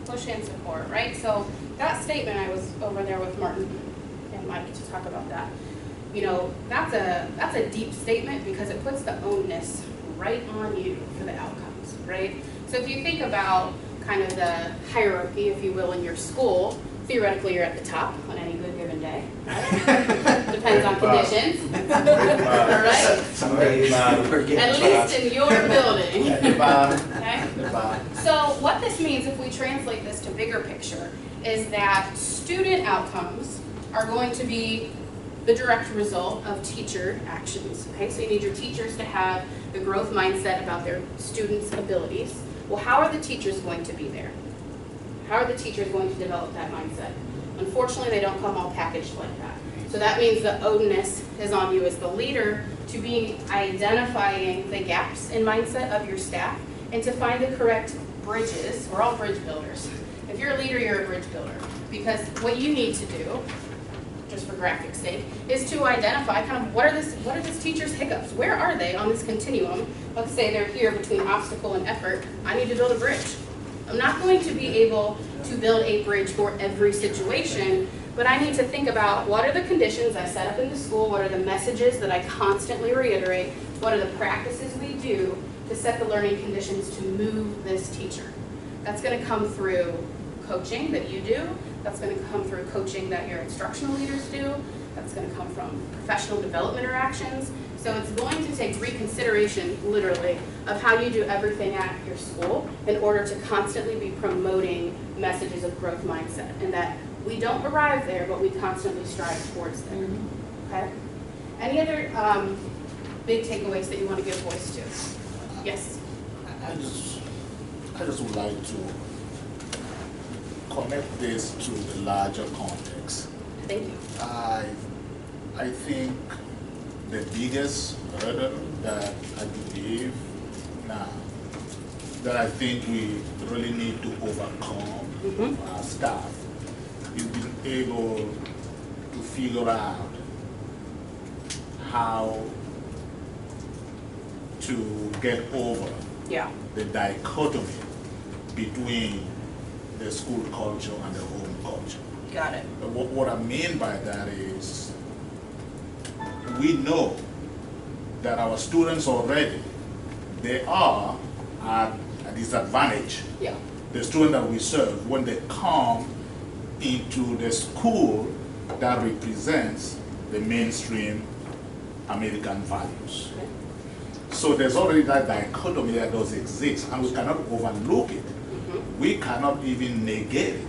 push and support, right? So that statement, I was over there with Martin and Mike to talk about that. You know, that's a deep statement because it puts the onus right on you for the outcomes, right? So if you think about kind of the hierarchy, if you will, in your school, theoretically you're at the top on any good given day, right? Depends on conditions. All right? At least in your building. Okay? So what this means, if we translate this to bigger picture, is that student outcomes are going to be the direct result of teacher actions. Okay, so you need your teachers to have the growth mindset about their students' abilities. Well, how are the teachers going to be there? How are the teachers going to develop that mindset? Unfortunately, they don't come all packaged like that. So that means the onus is on you as the leader to be identifying the gaps in mindset of your staff and to find the correct bridges. We're all bridge builders. If you're a leader, you're a bridge builder. Because what you need to do, just for graphic sake, is to identify kind of what are this teacher's hiccups? Where are they on this continuum? Let's say they're here between obstacle and effort. I need to build a bridge. I'm not going to be able to build a bridge for every situation, but I need to think about what are the conditions I set up in the school, what are the messages that I constantly reiterate, what are the practices we do to set the learning conditions to move this teacher. That's going to come through coaching that you do. That's going to come through coaching that your instructional leaders do. That's going to come from professional development interactions. So it's going to take reconsideration, literally, of how you do everything at your school in order to constantly be promoting messages of growth mindset, and that we don't arrive there, but we constantly strive towards there. Okay? Any other big takeaways that you want to give voice to? Yes? I just would like to connect this to the larger context. Thank you. I think the biggest hurdle that I believe now that I think we really need to overcome our staff is being able to figure out how to get over the dichotomy between the school culture and the home culture. Got it. What I mean by that is we know that our students already, they are at a disadvantage. Yeah. The students that we serve, when they come into the school that represents the mainstream American values. Okay. So there's already that dichotomy that does exist, and we cannot overlook it. We cannot even negate it.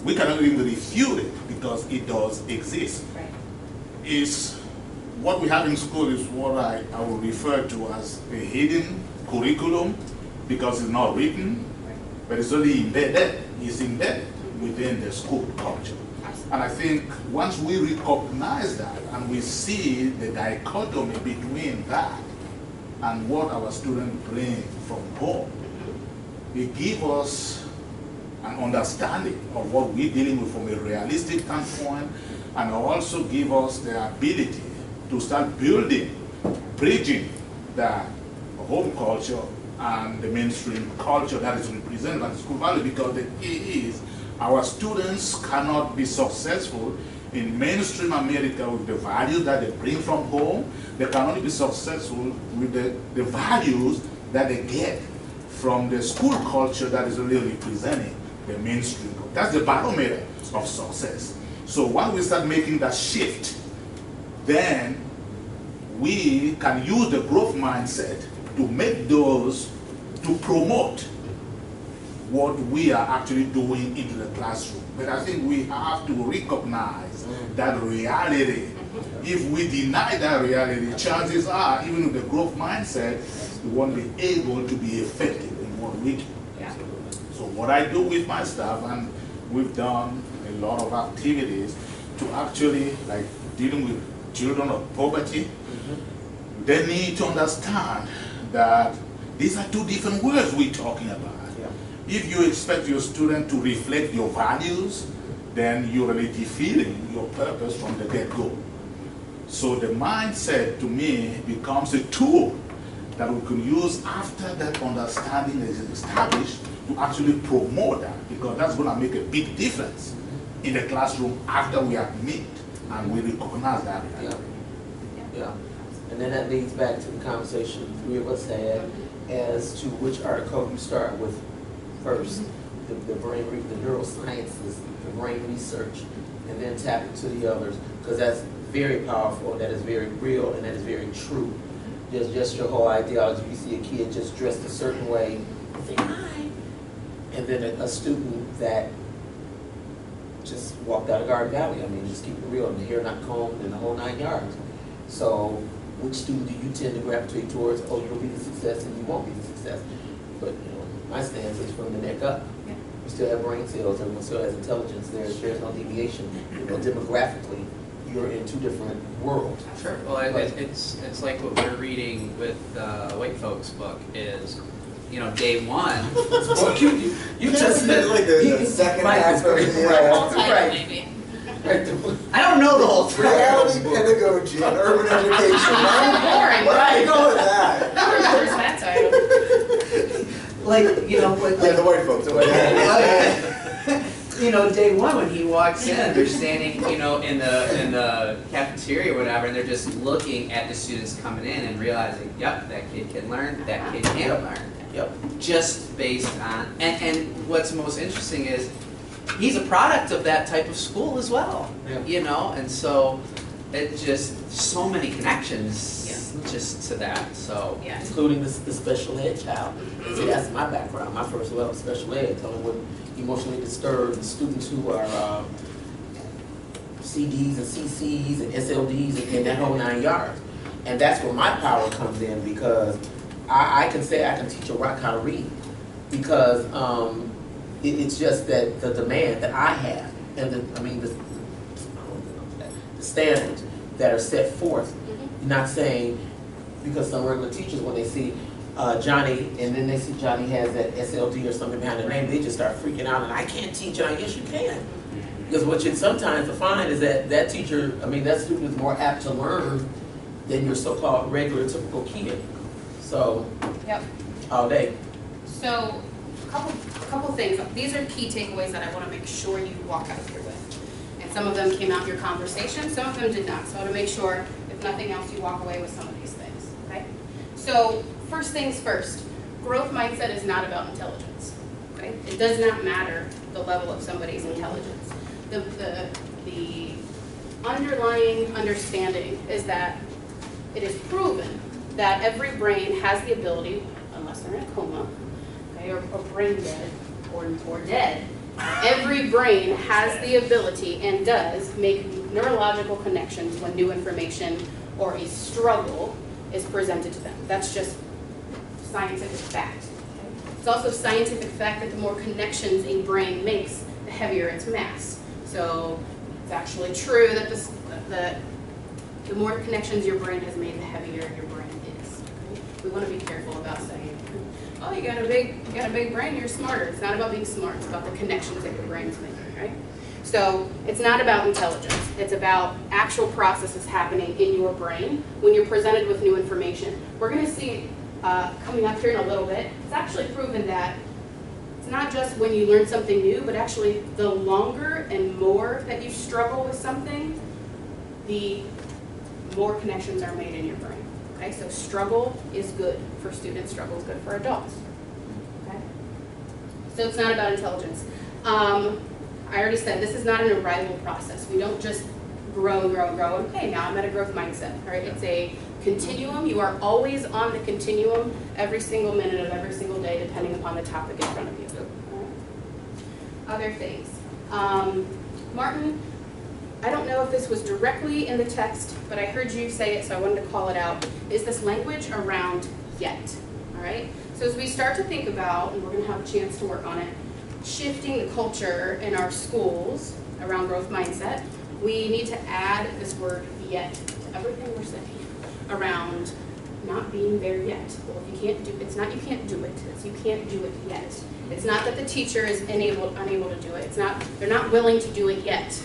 We cannot even refute it because it does exist. Right. Is what we have in school is what I will refer to as a hidden curriculum because it's not written, but it's only embedded. It's embedded within the school culture. And I think once we recognize that and we see the dichotomy between that and what our students bring from home, it gives us an understanding of what we're dealing with from a realistic standpoint, and also give us the ability to start building, bridging the home culture and the mainstream culture that is represented by the school value, because the key is our students cannot be successful in mainstream America with the values that they bring from home. They can only be successful with the values that they get from the school culture that is really representing the mainstream. That's the barometer of success. So when we start making that shift, then we can use the growth mindset to make those, to promote what we are actually doing into the classroom. But I think we have to recognize that reality. If we deny that reality, chances are, even with the growth mindset, we won't be able to be effective in what we do. Yeah. So what I do with my staff, and we've done a lot of activities to actually, like dealing with children of poverty, they need to understand that these are two different words we're talking about. If you expect your student to reflect your values, then you're already defeating your purpose from the get-go. So the mindset, to me, becomes a tool that we can use after that understanding is established. to actually promote that, because that's going to make a big difference in the classroom after we admit and we recognize that. Yeah. Yeah. And then that leads back to the conversation the three of us had as to which article you start with first. The neurosciences, the brain research, and then tap into the others, because that's very powerful, that is very real, and that is very true. Just your whole ideology. You see a kid just dressed a certain way, say hi, and then a student that just walked out of Garden Valley. I mean, just keep it real, and the hair not combed and the whole 9 yards. So, which student do you tend to gravitate towards? Oh, you'll be the success, and you won't be the success. But my stance is from the neck up. Yeah. We still have brain cells, everyone still has intelligence. There's no deviation. Demographically, you're in two different worlds. Sure. Well, it's like what we're reading with the white folks book is, day one. Well, you just said like the second half of the right. Maybe. I don't know the whole story. reality pedagogy and urban education. Boring. Where do you go with that? Where's that title? Yeah, the white folks. Day one when he walks in, they're standing, in the cafeteria or whatever, and they're just looking at the students coming in and realizing, yep, that kid can learn, that kid can't learn. Yep. Just based on, and what's most interesting is, he's a product of that type of school as well. Yeah. And so it just so many connections just to that. So Yeah. Including the special ed child. See, that's my background. My first level of special ed, dealing with emotionally disturbed students who are CDs and CCs and SLDs and that whole 9 yards. And that's where my power comes in, because I can say I can teach a rock how to read, because it's just that the demand that I have and the standards that are set forth. Not saying, because some regular teachers, when they see Johnny, and then they see Johnny has that SLD or something behind the name, they just start freaking out, and I can't teach Johnny. Yes, you can. Because what you sometimes find is that that student is more apt to learn than your so-called regular, typical kid. So, Yep. all day. So, a couple things. These are key takeaways that I want to make sure you walk out of here with. And some of them came out in your conversation, some of them did not. So I want to make sure, if nothing else, you walk away with some of these things. Okay? So, first things first. Growth mindset is not about intelligence. Okay? It does not matter the level of somebody's intelligence. The underlying understanding is that it is proven that every brain has the ability, unless they're in a coma, okay, or brain dead, or dead, every brain has the ability and does make neurological connections when new information or a struggle is presented to them. That's just scientific fact. Okay? It's also scientific fact that the more connections a brain makes, the heavier its mass. So it's actually true that the more connections your brain has made, the heavier your brain is. Okay? We want to be careful about saying, oh, you got a big brain, you're smarter. It's not about being smart, it's about the connections that your brain's making, right? So it's not about intelligence, it's about actual processes happening in your brain when you're presented with new information. We're going to see coming up here in a little bit, it's actually proven that it's not just when you learn something new, but actually the longer and more that you struggle with something, the more connections are made in your brain. Okay, so struggle is good for students, struggle is good for adults. Okay? So it's not about intelligence. I already said this is not an arrival process. We don't just grow and grow and grow. Okay, now I'm at a growth mindset. All right, it's a continuum. You are always on the continuum every single minute of every single day, depending upon the topic in front of you. All right? Other things. Martin, I don't know if this was directly in the text, but I heard you say it, so I wanted to call it out, is this language around yet, all right? So as we start to think about, and we're going to have a chance to work on it, shifting the culture in our schools around growth mindset, we need to add this word yet to everything we're saying around not being there yet. Well, if you can't do, it's not you can't do it, it's you can't do it yet. It's not that the teacher is unable to do it. It's not, they're not willing to do it yet.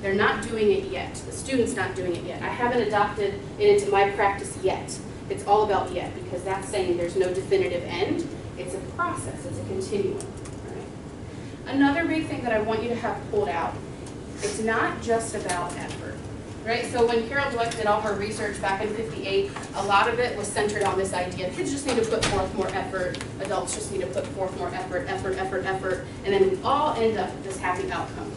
They're not doing it yet. The student's not doing it yet. I haven't adopted it into my practice yet. It's all about yet, because that's saying there's no definitive end. It's a process, it's a continuum, right? Another big thing that I want you to have pulled out, it's not just about effort, right? So when Carol Dweck did all her research back in '58, a lot of it was centered on this idea, kids just need to put forth more effort, adults just need to put forth more effort, and then we all end up with this happy outcome.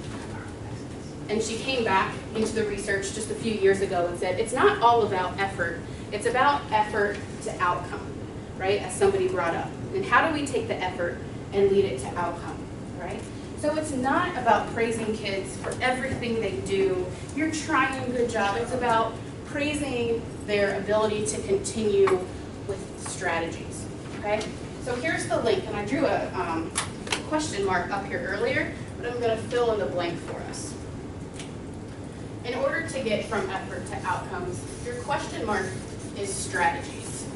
And she came back into the research just a few years ago and said, it's not all about effort, it's about effort to outcome, right, as somebody brought up. And how do we take the effort and lead it to outcome, right? So it's not about praising kids for everything they do. You're trying, good job. It's about praising their ability to continue with strategies, okay? So here's the link, and I drew a question mark up here earlier, but I'm gonna fill in the blank for us. In order to get from effort to outcomes, your question mark is strategies.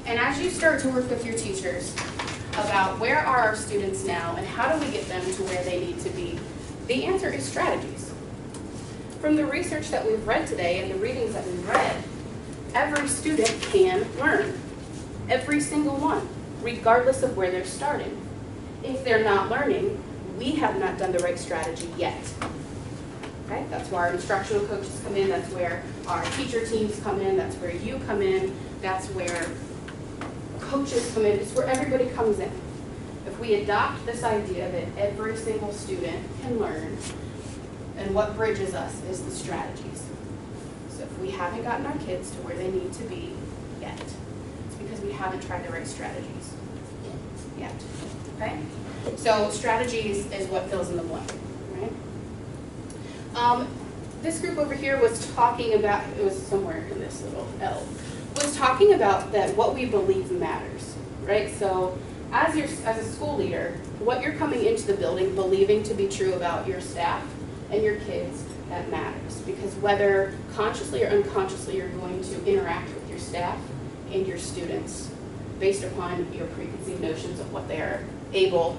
And as you start to work with your teachers about where are our students now and how do we get them to where they need to be, the answer is strategies. From the research that we've read today and the readings that we've read, every student can learn. Every single one, regardless of where they're starting. If they're not learning, we have not done the right strategy yet. Okay? That's where our instructional coaches come in, that's where our teacher teams come in, that's where you come in, that's where coaches come in, it's where everybody comes in. If we adopt this idea that every single student can learn, and what bridges us is the strategies. So if we haven't gotten our kids to where they need to be yet, it's because we haven't tried the right strategies yet. Okay? So strategies is what fills in the blank, right? This group over here was talking about, it was somewhere in this little L, was talking about that what we believe matters, right? So as a school leader, what you're coming into the building believing to be true about your staff and your kids, that matters. Because whether consciously or unconsciously you're going to interact with your staff and your students based upon your preconceived notions of what they're able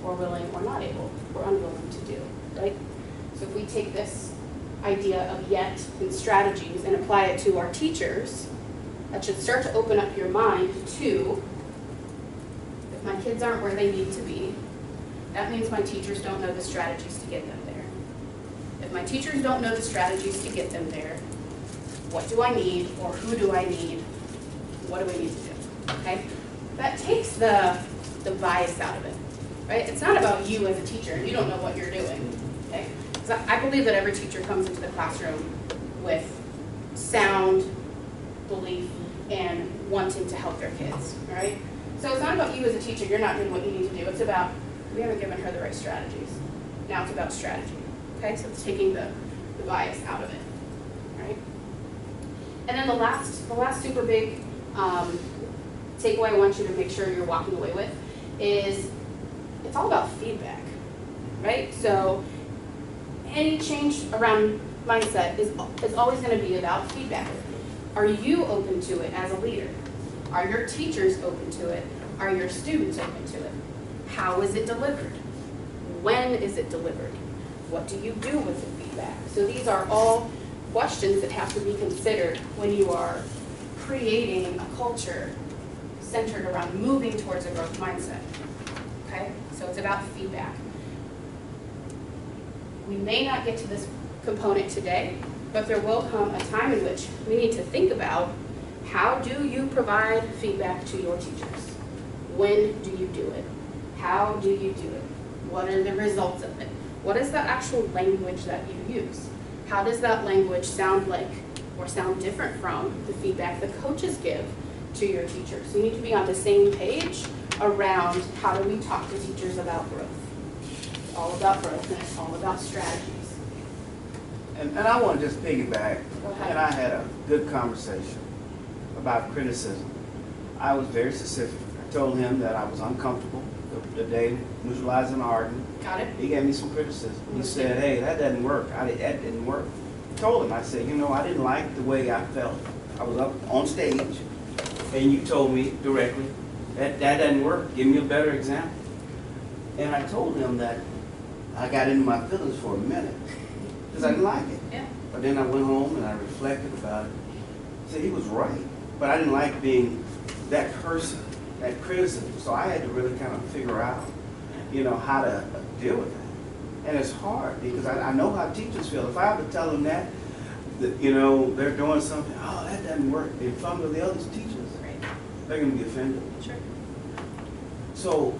or willing or not able or unwilling to do, right? So if we take this idea of yet and strategies and apply it to our teachers, that should start to open up your mind to, if my kids aren't where they need to be, that means my teachers don't know the strategies to get them there. If my teachers don't know the strategies to get them there, what do I need or who do I need? What do I need to do, okay? That takes the bias out of it, right? It's not about you as a teacher and you don't know what you're doing, okay? So I believe that every teacher comes into the classroom with sound belief and wanting to help their kids, all right? So it's not about you as a teacher, you're not doing what you need to do. It's about, we haven't given her the right strategies. Now it's about strategy, okay? So it's taking the bias out of it, right? And then the last super big takeaway I want you to make sure you're walking away with is it's all about feedback, right? So any change around mindset is always going to be about feedback. Are you open to it as a leader? Are your teachers open to it? Are your students open to it? How is it delivered? When is it delivered? What do you do with the feedback? So these are all questions that have to be considered when you are creating a culture centered around moving towards a growth mindset. Okay? So it's about feedback. We may not get to this component today, but there will come a time in which we need to think about how do you provide feedback to your teachers? When do you do it? How do you do it? What are the results of it? What is the actual language that you use? How does that language sound like or sound different from the feedback the coaches give to your teachers? You need to be on the same page around how do we talk to teachers about growth. It's all about growth and it's all about strategies. And I want to just piggyback, Go ahead. and I had a good conversation about criticism. I was very specific. I told him that I was uncomfortable the day visualizing Arden. Got it? He gave me some criticism. He said, hey, that doesn't work. That didn't work. I told him, I said, you know, I didn't like the way I felt. I was up on stage, and you told me directly, that doesn't work. Give me a better example. And I told him that I got into my feelings for a minute, because I didn't like it. Yeah. But then I went home and I reflected about it. I said, he was right. But I didn't like being that person, that criticism. So I had to really kind of figure out, how to deal with that. And it's hard because I know how teachers feel. If I have to tell them that they're doing something, oh, that doesn't work, in front of the other teachers, they're going to be offended. Sure. So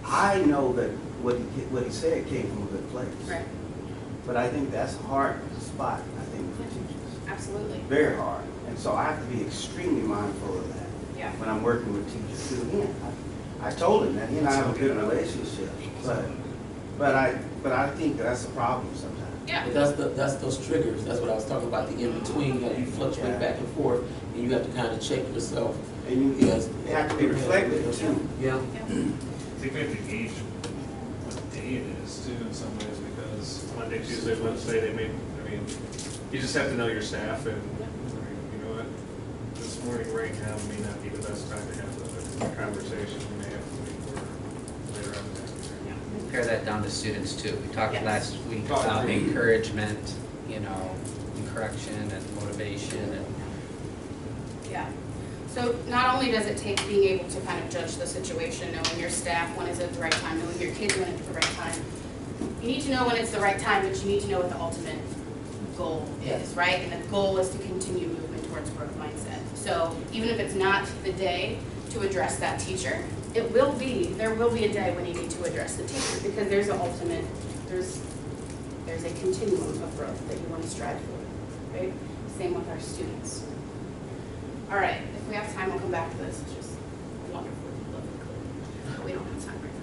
I know that what he said came from a good place. Right. But I think that's a hard spot, I think, for teachers. Absolutely. Very hard. And so I have to be extremely mindful of that Yeah. when I'm working with teachers. Because again, I told him that he and I have a good relationship, but I think that's a problem sometimes. Yeah. But that's those triggers. That's what I was talking about, the in-between, you fluctuate back and forth, and you have to kind of check yourself. And you Yes. have to be reflective too. Yeah. I think we have to gauge what day it is too in some ways, because Monday, Tuesday, Wednesday, you just have to know your staff and, you know what, this morning right now may not be the best time to have a conversation, we may have to wait for later on. Compare that down to students too. We talked Yes. last week about encouragement, and correction and motivation and Yeah. So not only does it take being able to kind of judge the situation, knowing your staff when is it the right time, knowing your kids when it's the right time. You need to know when it's the right time, but you need to know what the ultimate goal is, right? And the goal is to continue movement towards growth mindset. So even if it's not the day to address that teacher, there will be a day when you need to address the teacher, because there's an ultimate, there's a continuum of growth that you want to strive for, right? Same with our students. All right, if we have time, we'll come back to this. It's just wonderful, lovely, cool. But we don't have time right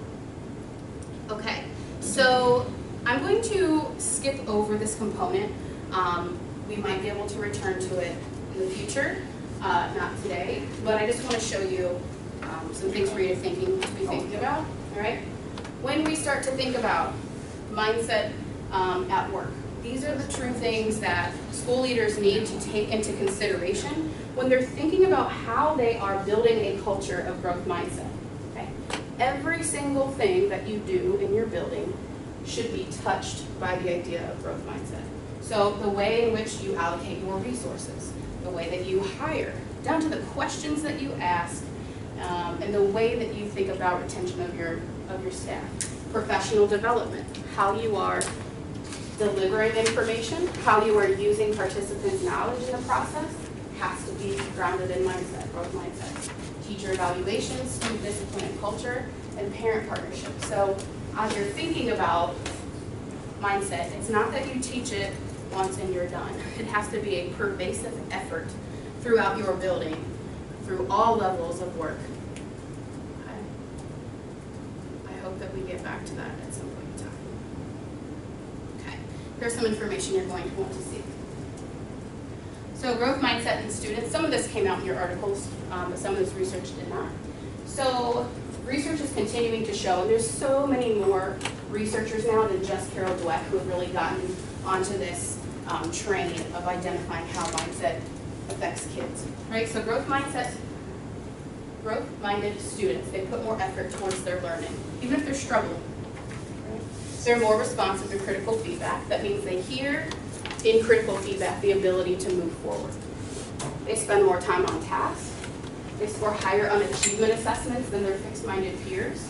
now. Okay, so I'm going to skip over this component. We might be able to return to it in the future, not today, but I just want to show you some things for you to be thinking about, all right? When we start to think about mindset at work, these are the true things that school leaders need to take into consideration when they're thinking about how they are building a culture of growth mindset, okay? Every single thing that you do in your building should be touched by the idea of growth mindset. So the way in which you allocate your resources, the way that you hire, down to the questions that you ask, and the way that you think about retention of your staff. Professional development, how you are delivering information, how you are using participants' knowledge in the process, has to be grounded in mindset, growth mindset. Teacher evaluations, student discipline and culture, and parent partnership. So as you're thinking about mindset, it's not that you teach it once and you're done. It has to be a pervasive effort throughout your building, through all levels of work. Okay? I hope that we get back to that at some point in time. Okay, here's some information you're going to want to see. So growth mindset in students, some of this came out in your articles, but some of this research did not. So research is continuing to show, and there's so many more researchers now than just Carol Dweck who have really gotten onto this train of identifying how mindset affects kids, right? So growth-minded students, they put more effort towards their learning, even if they're struggling. Right? They're more responsive to critical feedback. That means they hear in critical feedback the ability to move forward. They spend more time on tasks. They score higher on achievement assessments than their fixed-minded peers.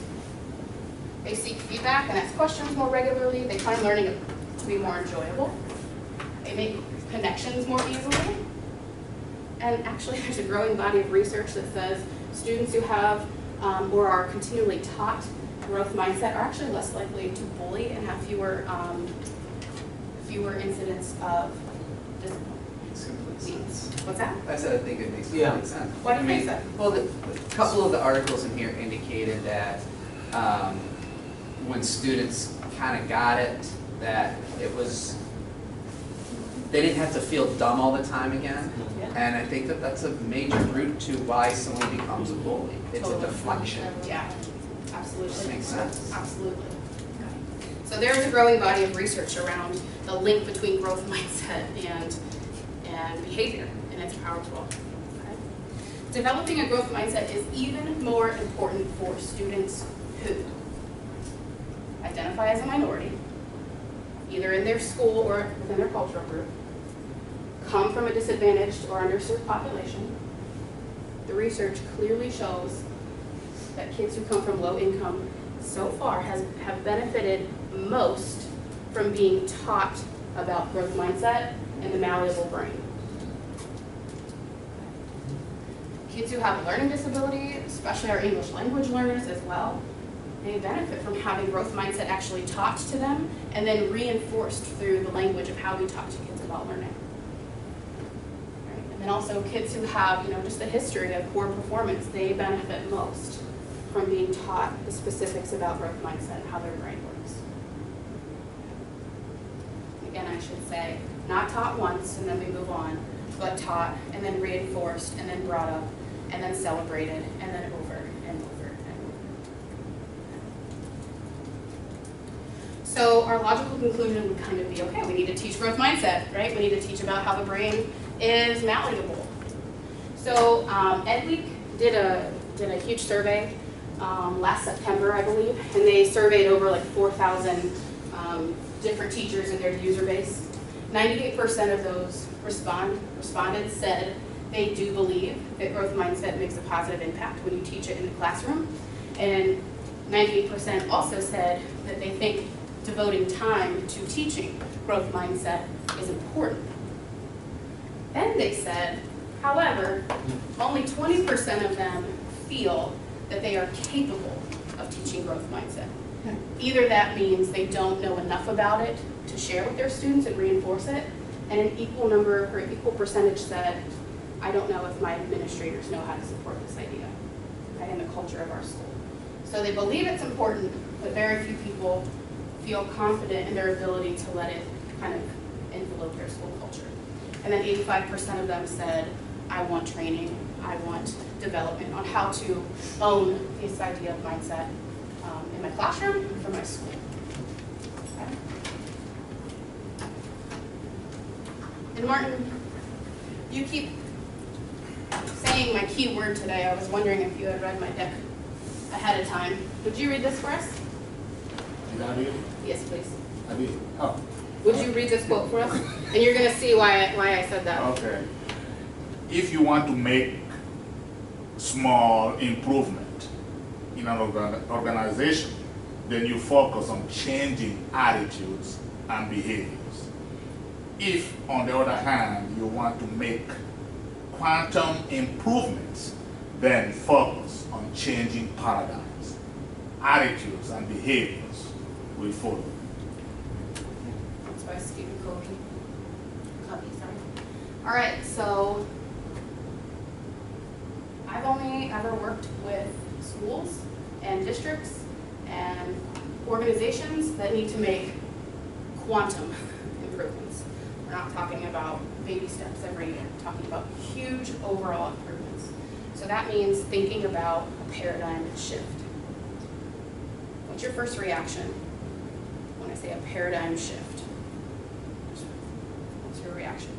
They seek feedback and ask questions more regularly. They find learning to be more enjoyable. They make connections more easily. And actually, there's a growing body of research that says students who have or are continually taught growth mindset are actually less likely to bully and have fewer incidents of discipline. makes complete sense. What's that? I said I think it makes Yeah. complete sense. Why do you think so? Well, a couple of the articles in here indicated that when students kind of got it, that it was, they didn't have to feel dumb all the time again. Yeah. And I think that that's a major root to why someone becomes a bully. It's a Totally. deflection. Yeah, absolutely. This makes sense. Absolutely. Okay. So there's a growing body of research around the link between growth mindset and behavior in its Power 12. Okay. Developing a growth mindset is even more important for students who identify as a minority, either in their school or within their cultural group, come from a disadvantaged or underserved population. the research clearly shows that kids who come from low income so far have benefited most from being taught about growth mindset and the malleable brain. Kids who have a learning disability, especially our English language learners as well, they benefit from having growth mindset actually taught to them and then reinforced through the language of how we talk to kids about learning. Right? And then also kids who have, just a history of poor performance, they benefit most from being taught the specifics about growth mindset and how their brain works. Again, I should say, not taught once and then we move on, but taught and then reinforced and then brought up and then celebrated and then over and over and over. So our logical conclusion would kind of be, okay, we need to teach growth mindset, right? We need to teach about how the brain is malleable. So Ed Week did a huge survey last September, I believe, and they surveyed over like 4,000 different teachers in their user base. 98% of those respondents said they do believe that growth mindset makes a positive impact when you teach it in the classroom. And 98% also said that they think devoting time to teaching growth mindset is important. Then they said, however, only 20% of them feel that they are capable of teaching growth mindset. Either that means they don't know enough about it to share with their students and reinforce it, and an equal number or equal percentage said, I don't know if my administrators know how to support this idea, right, in the culture of our school. So they believe it's important, but very few people feel confident in their ability to let it kind of envelope their school culture. And then 85% of them said, I want training, I want development on how to own this idea of mindset in my classroom and for my school. Okay. And Martin, you keep saying my key word today. I was wondering if you had read my deck ahead of time. Would you read this for us? Did I read it? Yes, please. I did. Oh. Would you read this quote for us? And you're going to see why I said that. Okay. If you want to make small improvement in an organization, then you focus on changing attitudes and behaviors. If, on the other hand, you want to make quantum improvements, then focus on changing paradigms. Attitudes and behaviors will follow. That's by Stephen Covey. All right, so I've only ever worked with schools and districts and organizations that need to make quantum improvements. We're not talking about baby steps every year. We're talking about huge overall improvements. So that means thinking about a paradigm shift. What's your first reaction when I say a paradigm shift? What's your reaction?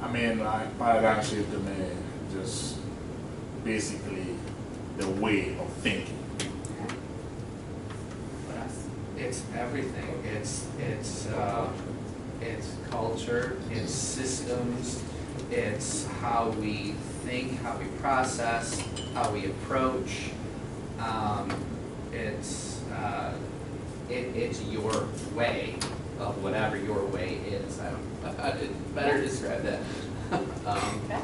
I mean, like, paradigm shift to me, just basically the way of thinking. What else? It's everything. It's culture, it's systems, it's how we think, how we process, how we approach. It's your way of whatever your way is. I don't know how to better describe that. Okay.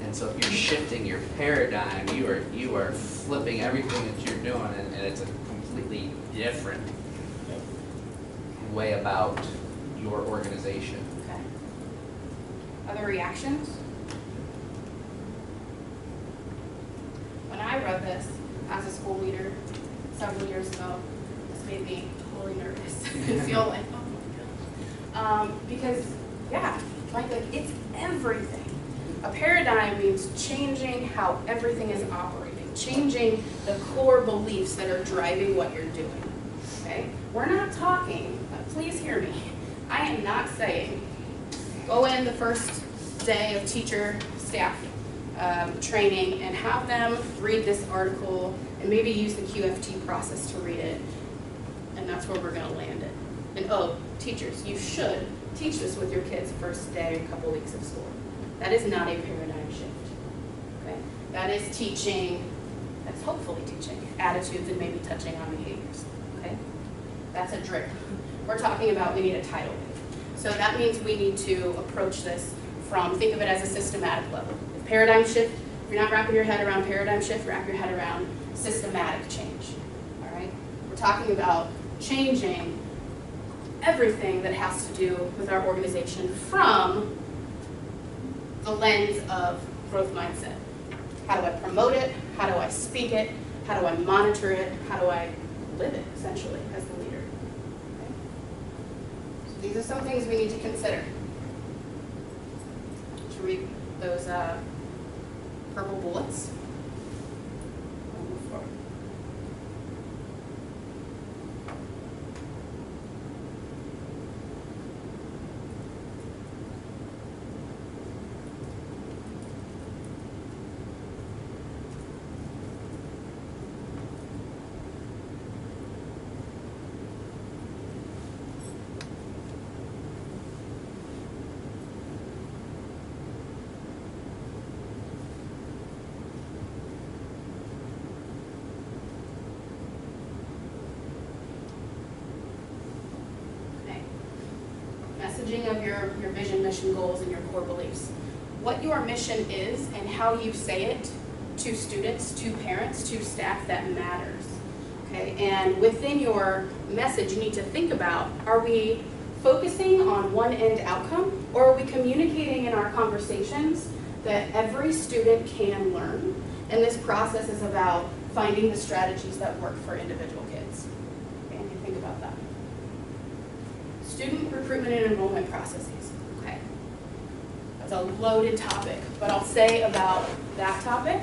And so if you're shifting your paradigm, you are flipping everything that you're doing, and it's a completely different way about your organization. Okay. Other reactions? When I read this as a school leader several years ago, this made me totally nervous and feel like, oh my gosh. Because, yeah, like it's everything. A paradigm means changing how everything is operating, changing the core beliefs that are driving what you're doing. Okay? We're not talking, please hear me. I am not saying go in the first day of teacher staff training and have them read this article and maybe use the QFT process to read it, and that's where we're going to land it. And oh, teachers, you should teach this with your kids first day, a couple weeks of school. That is not a paradigm shift. That is teaching, that's hopefully teaching attitudes and maybe touching on behaviors, okay? That's a drip. We're talking about we need a tidal wave. So that means we need to approach this from, think of it as a systematic level. Paradigm shift, if you're not wrapping your head around paradigm shift, wrap your head around systematic change, all right? We're talking about changing everything that has to do with our organization from the lens of growth mindset. How do I promote it? How do I speak it? How do I monitor it? How do I live it, essentially, as the leader? Okay? So these are some things we need to consider. To read those purple bullets. We'll move forward. Messaging of your vision, mission, goals, and your core beliefs. What your mission is and how you say it to students, to parents, to staff, that matters. Okay, and within your message, you need to think about, are we focusing on one end outcome, or are we communicating in our conversations that every student can learn? And this process is about finding the strategies that work for individual kids. Okay, and you think about that. Student recruitment and enrollment processes, okay. That's a loaded topic, but I'll say about that topic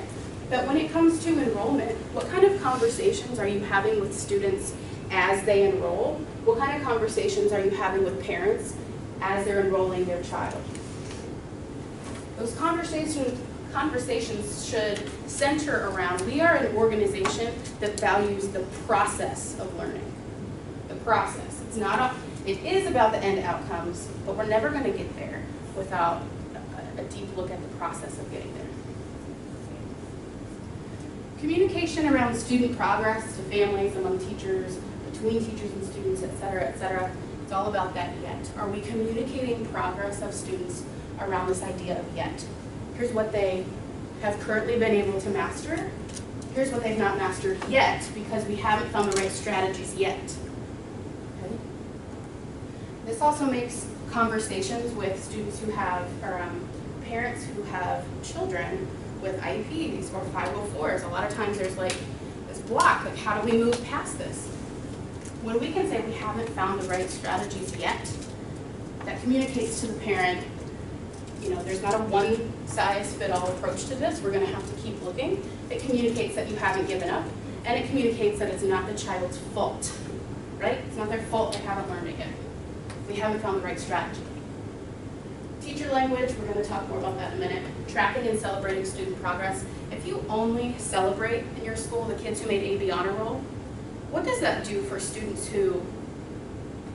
that when it comes to enrollment, what kind of conversations are you having with students as they enroll? What kind of conversations are you having with parents as they're enrolling their child? Those conversations should center around, we are an organization that values the process of learning. The process. It's not it is about the end outcomes, but we're never going to get there without a deep look at the process of getting there. Communication around student progress to families, among teachers, between teachers and students, et cetera, it's all about that yet. Are we communicating progress of students around this idea of yet? Here's what they have currently been able to master. Here's what they've not mastered yet because we haven't found the right strategies yet. Okay? This also makes conversations with students who have, or parents who have children with IEPs or 504s. A lot of times there's like this block, like how do we move past this? When we can say we haven't found the right strategies yet, that communicates to the parent, you know, there's not a one-size-fit-all approach to this. We're going to have to keep looking. It communicates that you haven't given up, and it communicates that it's not the child's fault, right? It's not their fault they haven't learned it yet. We haven't found the right strategy. Teacher language, we're going to talk more about that in a minute. Tracking and celebrating student progress. If you only celebrate in your school the kids who made AB honor roll, what does that do for students who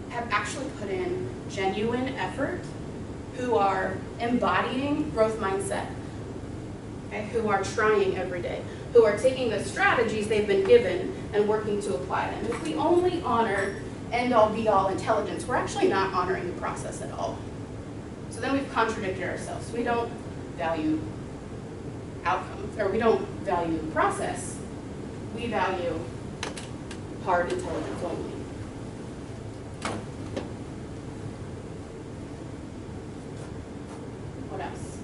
have actually put in genuine effort, who are embodying growth mindset, okay, who are trying every day, who are taking the strategies they've been given and working to apply them? If we only honor end-all be-all intelligence, we're actually not honoring the process at all. So then we've contradicted ourselves. We don't value outcomes, or we don't value the process. We value hard intelligence only. What else?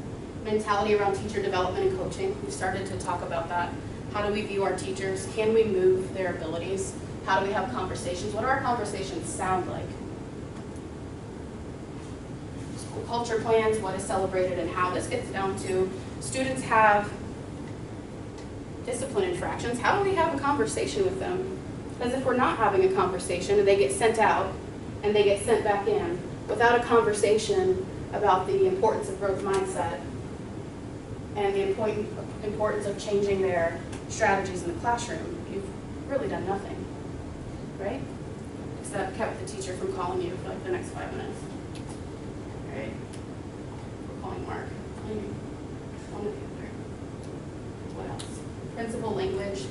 Mentality around teacher development and coaching. We started to talk about that. How do we view our teachers? Can we move their abilities? How do we have conversations? What do our conversations sound like? School culture plans, what is celebrated and how. This gets down to students have discipline infractions. How do we have a conversation with them? Because if we're not having a conversation and they get sent out and they get sent back in without a conversation about the importance of growth mindset and the importance of changing their strategies in the classroom, you've really done nothing, right? Except kept the teacher from calling you for like the next 5 minutes, right? We're calling Mark. One of you there. What else? Principal language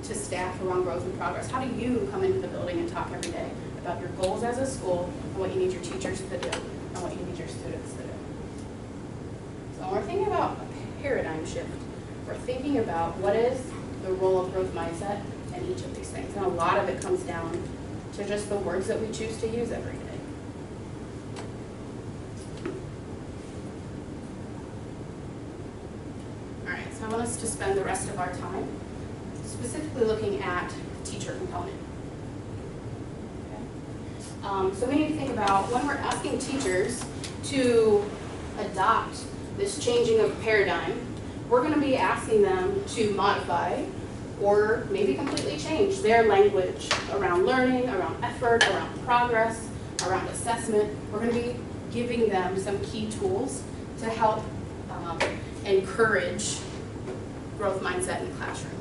to staff around growth and progress. How do you come into the building and talk every day about your goals as a school and what you need your teachers to do and what you need your students to do? So when we're thinking about a paradigm shift, we're thinking about what is the role of growth mindset in each of these things. And a lot of it comes down to just the words that we choose to use every day. All right, so I want us to spend the rest of our time specifically looking at the teacher component. Okay. So we need to think about when we're asking teachers to adopt this changing of paradigm, we're going to be asking them to modify or maybe completely change their language around learning, around effort, around progress, around assessment. We're going to be giving them some key tools to help encourage growth mindset in the classroom.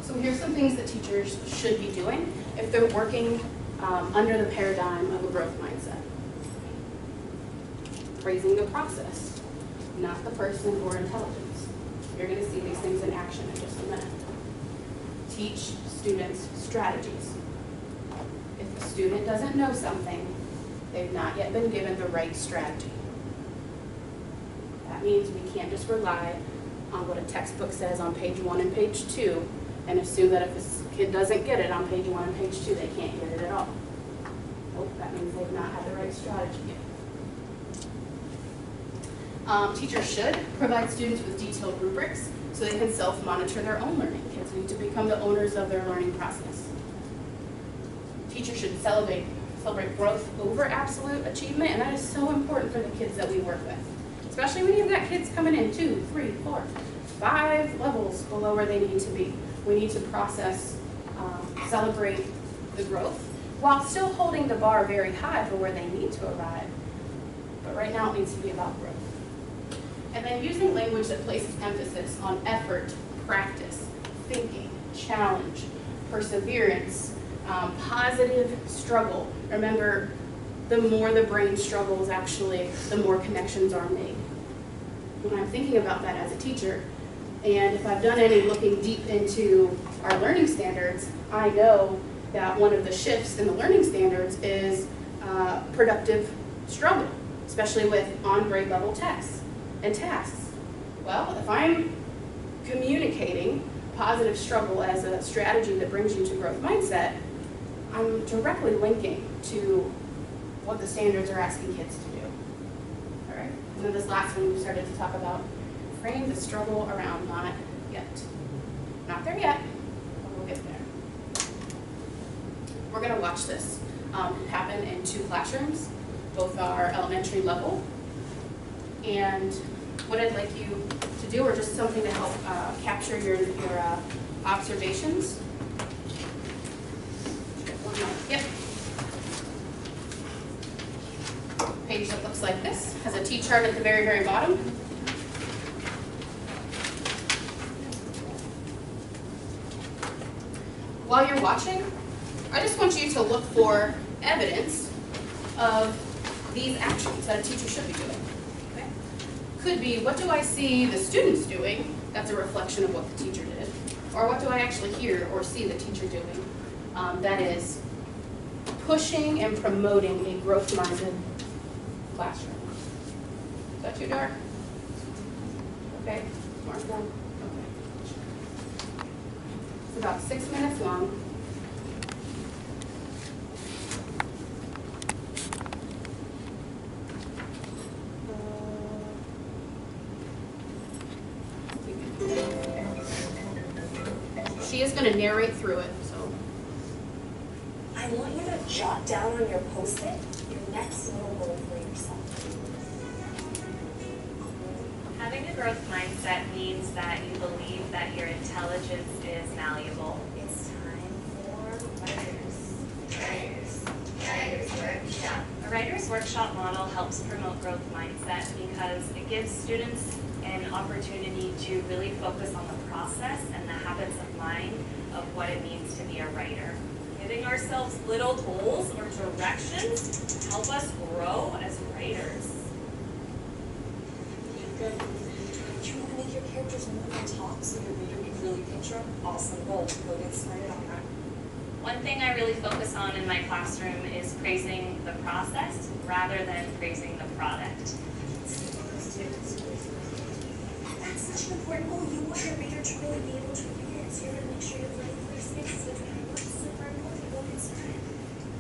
So here's some things that teachers should be doing if they're working under the paradigm of a growth mindset. Praising the process, not the person or intelligence. You're going to see these things in action in just a minute. Teach students strategies. If a student doesn't know something, they've not yet been given the right strategy. That means we can't just rely on what a textbook says on page 1 and page 2 and assume that if a kid doesn't get it on page 1 and page 2, they can't get it at all. Nope, that means they've not had the right strategy yet. Teachers should provide students with detailed rubrics so they can self-monitor their own learning. Kids need to become the owners of their learning process. Teachers should celebrate growth over absolute achievement, and that is so important for the kids that we work with. Especially when you've got kids coming in 2, 3, 4, 5 levels below where they need to be. We need to process, celebrate the growth while still holding the bar very high for where they need to arrive. But right now it needs to be about growth. And then using language that places emphasis on effort, practice, thinking, challenge, perseverance, positive struggle. Remember, the more the brain struggles, actually, the more connections are made. When I'm thinking about that as a teacher, and if I've done any looking deep into our learning standards, I know that one of the shifts in the learning standards is productive struggle, especially with on-grade level tests and tasks. Well, if I'm communicating positive struggle as a strategy that brings you to growth mindset, I'm directly linking to what the standards are asking kids to do. All right? And then this last one we started to talk about, frame the struggle around not yet. Not there yet, but we'll get there. We're going to watch this happen in 2 classrooms. Both are elementary level. And what I'd like you to do, or just something to help capture your observations. Yep. Page that looks like this, has a T-chart at the very, very bottom. While you're watching, I just want you to look for evidence of these actions that a teacher should be doing. Okay? Could be, what do I see the students doing? That's a reflection of what the teacher did. Or what do I actually hear or see the teacher doing? That is pushing and promoting a growth-minded classroom. Is that too dark? Okay, mark one. Okay. It's about 6 minutes long. She is going to narrate through it, so. I want you to jot down on your Post-it your next little goal for yourself. Having a growth mindset means that you believe that your intelligence is malleable. It's time for Writers Workshop. A Writer's Workshop model helps promote growth mindset because it gives students an opportunity to really focus on the process and the habits of mind of what it means to be a writer. Giving ourselves little goals or directions help us grow as writers. Do you want to make your character just move and talk so your reader can really picture? Awesome, go get started on that. One thing I really focus on in my classroom is praising the process rather than praising the product. That's such an important goal. You want your reader to really be able to read it, so you're gonna make sure you're ready for your spaces. It's super important. Go get started.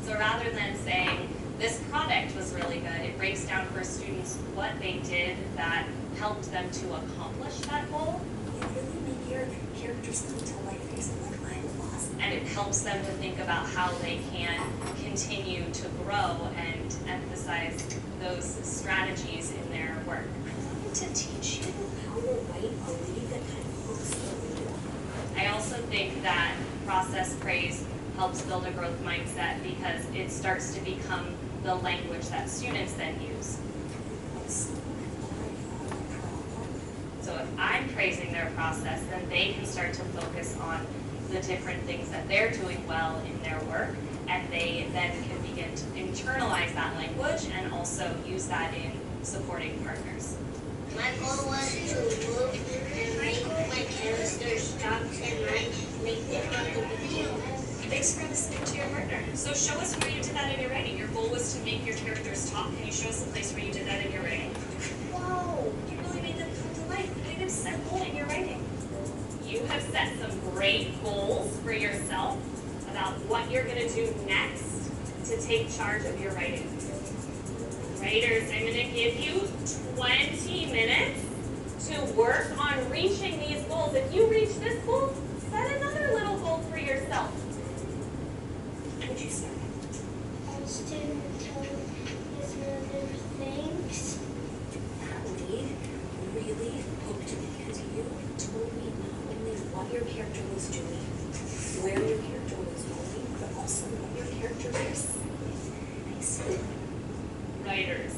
So rather than saying, this product was really good, it breaks down for students what they did that helped them to accomplish that goal. You really make your characters come to life. You're so like, I'm awesome. And it helps them to think about how they can continue to grow and emphasize those strategies in their work. I wanted to teach you how to write a really good kind of books for reading. I also think that process praise helps build a growth mindset because it starts to become the language that students then use. So if I'm praising their process, then they can start to focus on the different things that they're doing well in their work, and they then can begin to internalize that language and also use that in supporting partners. My goal was to move and make my characters talk and make them on the video. Thanks for listening to your partner. So show us where you did that in your writing. Your goal was to make your characters talk. Can you show us a place where you did that in your writing? Wow, you really made them come to life. You made them set a goal in your writing. You have set some great goals for yourself about what you're going to do next to take charge of your writing. Writers, I'm going to give you 20 minutes to work on reaching these goals. If you reach this goal, set another little goal for yourself. Would you start? I was to tell his mother thanks. That lead really hooked me because you told me not only what your character was doing, where your character was going, but also what your character was saying. Writers,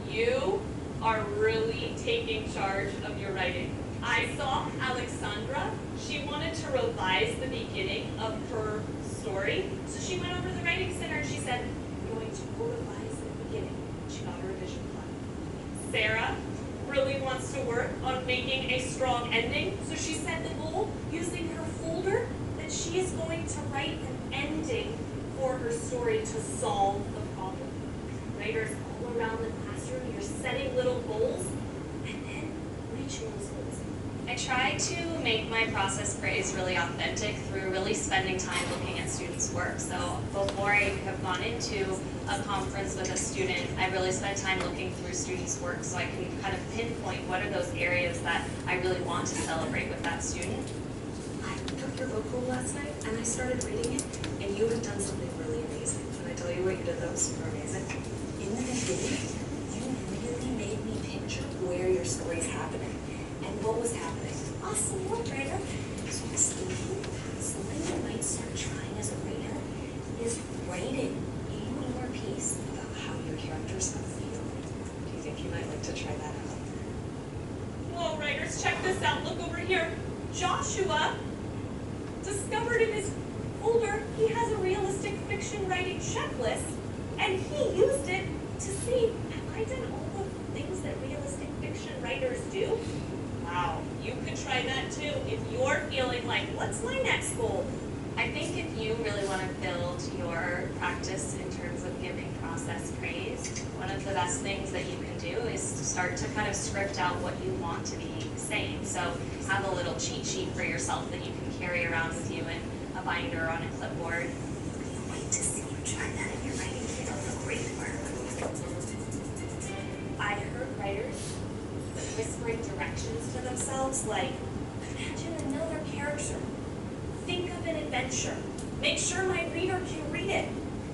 you are really taking charge of your writing. I saw Alexandra. She wanted to revise the beginning of her story, so she went over to the writing center and she said, I'm going to revise the beginning. She got her revision plan. Sarah really wants to work on making a strong ending, so she set the goal using her folder that she is going to write an ending for her story to solve the problem. Writers all around the classroom, you're setting little goals and then reaching those goals. I try to make my process praise really authentic through really spending time looking at students' work. So before I have gone into a conference with a student, I really spend time looking through students' work so I can kind of pinpoint what are those areas that I really want to celebrate with that student. I took your book goal last night and I started reading it, and you have done something really amazing. Can I tell you what you did that was super amazing? In the beginning, you really made me picture where your story's happening and what was happening. Awesome work, writer. So I was thinking, something you might start trying as a writer is writing in your piece about how your characters feel. Do you think you might like to try that out? Whoa, writers, check this out. Look over here. Joshua discovered in his folder he has a realistic fiction writing checklist, and he used it to see, have I done all the things that realistic fiction writers do? Wow, you could try that too if you're feeling like, what's my next goal? I think if you really want to build your practice in terms of giving process praise, one of the best things that you can do is to start to kind of script out what you want to be saying. So have a little cheat sheet for yourself that you can carry around with you in a binder on a clipboard. Can't wait to see you try that in your writing. It'll look great work. I heard writers whispering directions to themselves like, imagine another character. Think of an adventure. Make sure my reader can read it.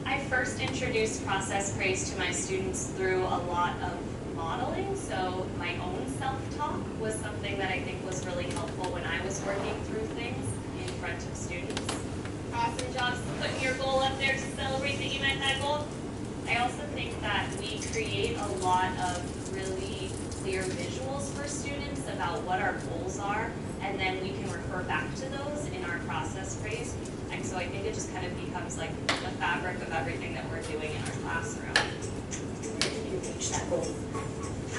I first introduced process praise to my students through a lot of modeling, so my own self-talk was something that I think was really helpful when I was working through things in front of students. Awesome job putting your goal up there to celebrate that you met that goal. I also think that we create a lot of really clear visuals for students about what our goals are, and then we can refer back to those in our process praise. And so I think it just kind of becomes like the fabric of everything that we're doing in our classroom. reach that goal?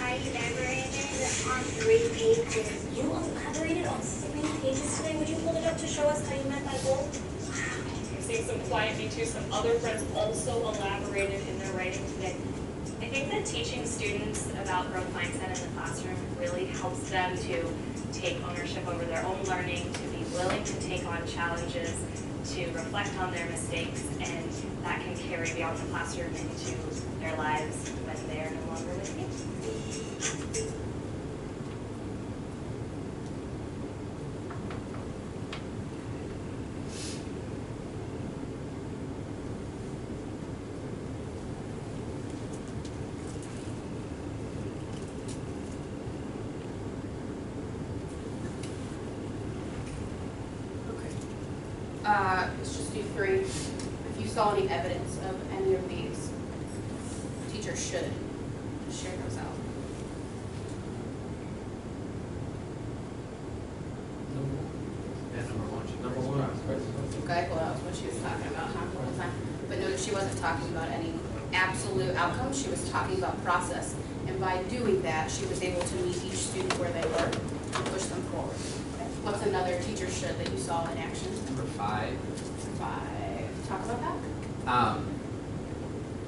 I elaborated on 3 pages. You elaborated on 3 pages today. Would you hold it up to show us how you met that goal? You're seeing some quiet me too. Some other friends also elaborated in their writing today. I think that teaching students about growth mindset in the classroom really helps them to take ownership over their own learning, to be willing to take on challenges, to reflect on their mistakes, and that can carry beyond the classroom into their lives when they are no longer with you. Let's just do 3. If you saw any evidence of any of these, teachers should share those out. Number one. Okay, well, that was what she was talking about, huh, the whole time. But notice she wasn't talking about any absolute outcomes, she was talking about process. And by doing that, she was able to meet each student where they were and push them forward. What's another teacher should that you saw in action? Number 5. 5. Talk about that.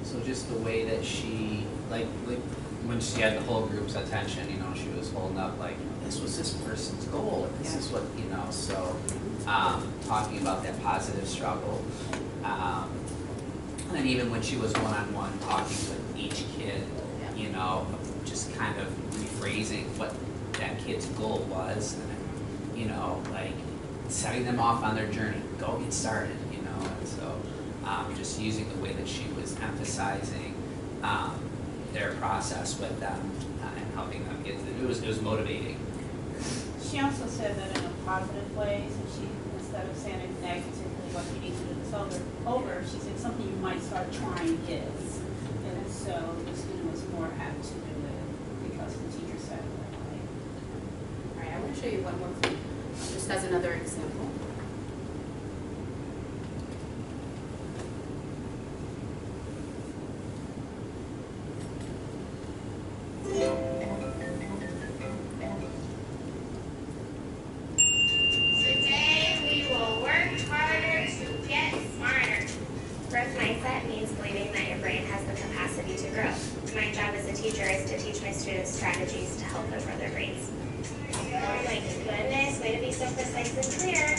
So just the way that she, like when she had the whole group's attention, you know, she was holding up like, this was this person's goal, and this is what, you know, so, talking about that positive struggle. And then even when she was one-on-one talking with each kid, you know, just kind of rephrasing what that kid's goal was, and, you know, like setting them off on their journey, go get started, you know, and so just using the way that she was emphasizing their process with them and helping them get through. It was motivating. She also said that in a positive way, so she, instead of saying it negatively, what you need to do this over, she said something you might start trying is. And so the student was more apt to do it because the teacher said it that way. All right, I want to show you one more thing, just as another example. Today we will work harder to get smarter. Growth mindset means believing that your brain has the capacity to grow. My job as a teacher is to teach my students strategies to help them grow their brains. Oh my goodness, way to be so precise and clear.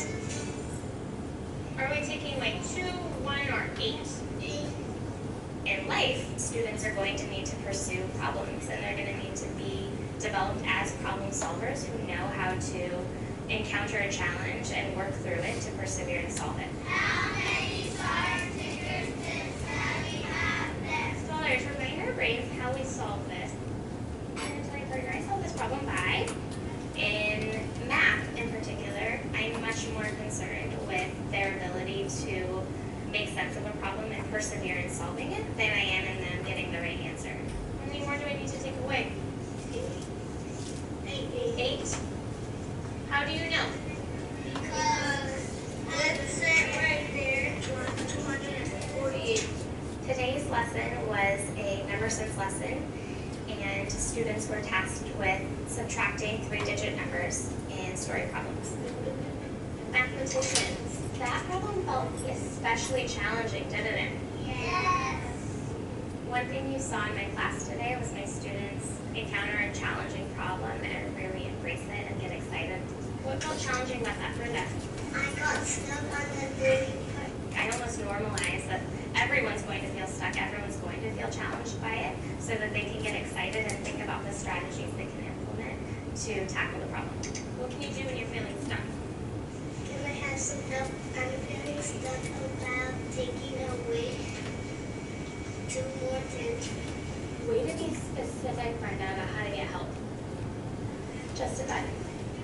Are we taking like 2, 1, or 8? In life, students are going to need to pursue problems, and they're going to need to be developed as problem solvers who know how to encounter a challenge and work through it to persevere and solve it. How many star stickers have we have left? Scholars, remind our brains how we solve this. I'm going to tell you, partner, I solve this problem by, in math in particular, I'm much more concerned with their ability to make sense of a problem and persevere in solving it than I am in them getting the right answer. How many more do I need to take away? 8. How do you know? Because let's set right there, 248. Today's lesson was a number sense lesson, and students were tasked with subtracting 3-digit numbers in story problems. Mathematicians, that problem felt especially challenging, didn't it? Yes. One thing you saw in my class today was my students encounter a challenging problem and really embrace it and get excited. What felt challenging about that for them? I got stuck on the 30 part. I almost normalize that everyone's going to feel stuck, everyone's going to feel challenged by it, so that they can get excited and think about the strategies they can implement to tackle the problem. What can you do when you're feeling stuck? Can I have some help? I'm feeling stuck about taking away 2 more tens. Way to be specific, Brenda, about how to get help. Justify.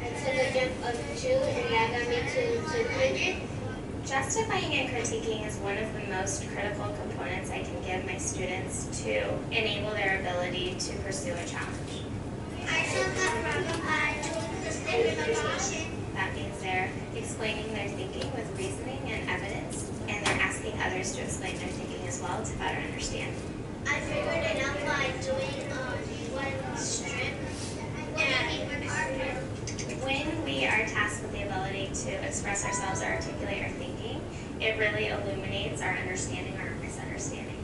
I took a jump of 2 and that got me to 200. Justifying and critiquing is one of the most critical components I can give my students to enable their ability to pursue a challenge. I took a problem by doing the standardization. That means they're explaining their thinking with reasoning and evidence, and they're asking others to explain their thinking as well to better understand. I figured it out by doing one strip. And When we are tasked with the ability to express ourselves or articulate our thinking, it really illuminates our understanding or our misunderstanding.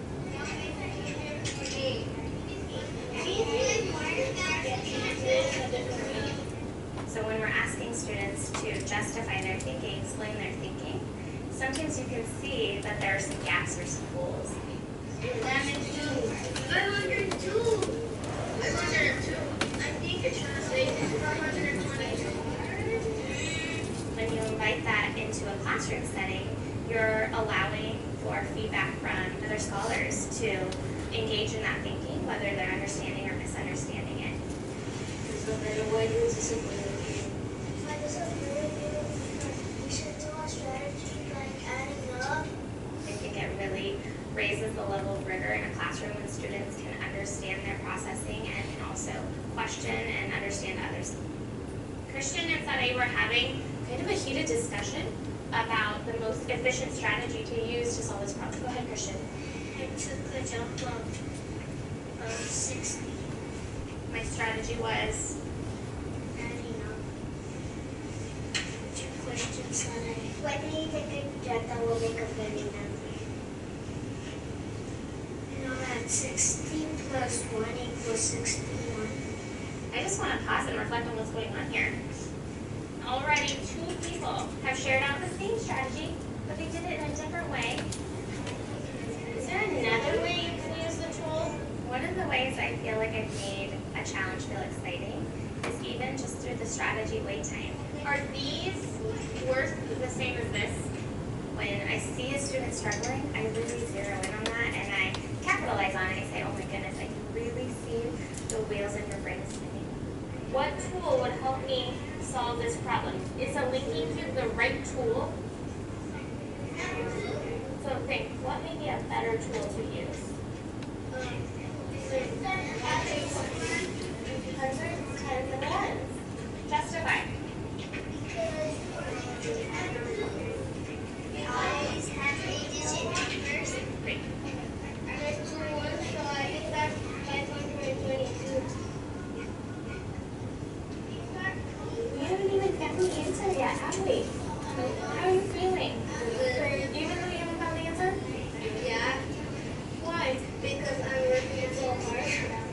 So when we're asking students to justify their thinking, explain their thinking, sometimes you can see that there are some gaps or some holes. that makes two. 502. 502. I think you're trying to say 522. When you invite that into a classroom setting, you're allowing for feedback from other scholars to engage in that thinking, whether they're understanding or misunderstanding it. So then what is this agree with you? I disagree with you because we should do a strategy like adding up. I think it really raises the level of rigor in a classroom when students can understand their processing and can also question and understand others. Christian and Sade were having kind of a heated discussion about the most efficient strategy to use to solve this problem. Go ahead, Christian. I took a jump of 60. My strategy was Adding up. 2 questions that why did you take a jet that will make a better number? You know that 60 plus 1 equals 61. I just want to pause and reflect on what's going on here. Already 2 people have shared out the same strategy, but they did it in a different way. Is there another way you can use the tool? One of the ways I feel like I've made a challenge feel exciting is even just through the strategy wait time. Are these worth the same as this? When I see a student struggling, I really zero in on that and I capitalize on it. I say, oh my goodness, I can really see the wheels in your brain spinning. What tool would help me solve this problem? Is a linking cube the right tool? So think, what may be a better tool to use? Tens and ones. Justify. Always have 8 digit numbers. Great. There's 2 1, so I think that's 522. We haven't even gotten the answer yet, have we? How are you feeling? Even though you haven't found the answer? Yeah. Why? Because I'm working so hard.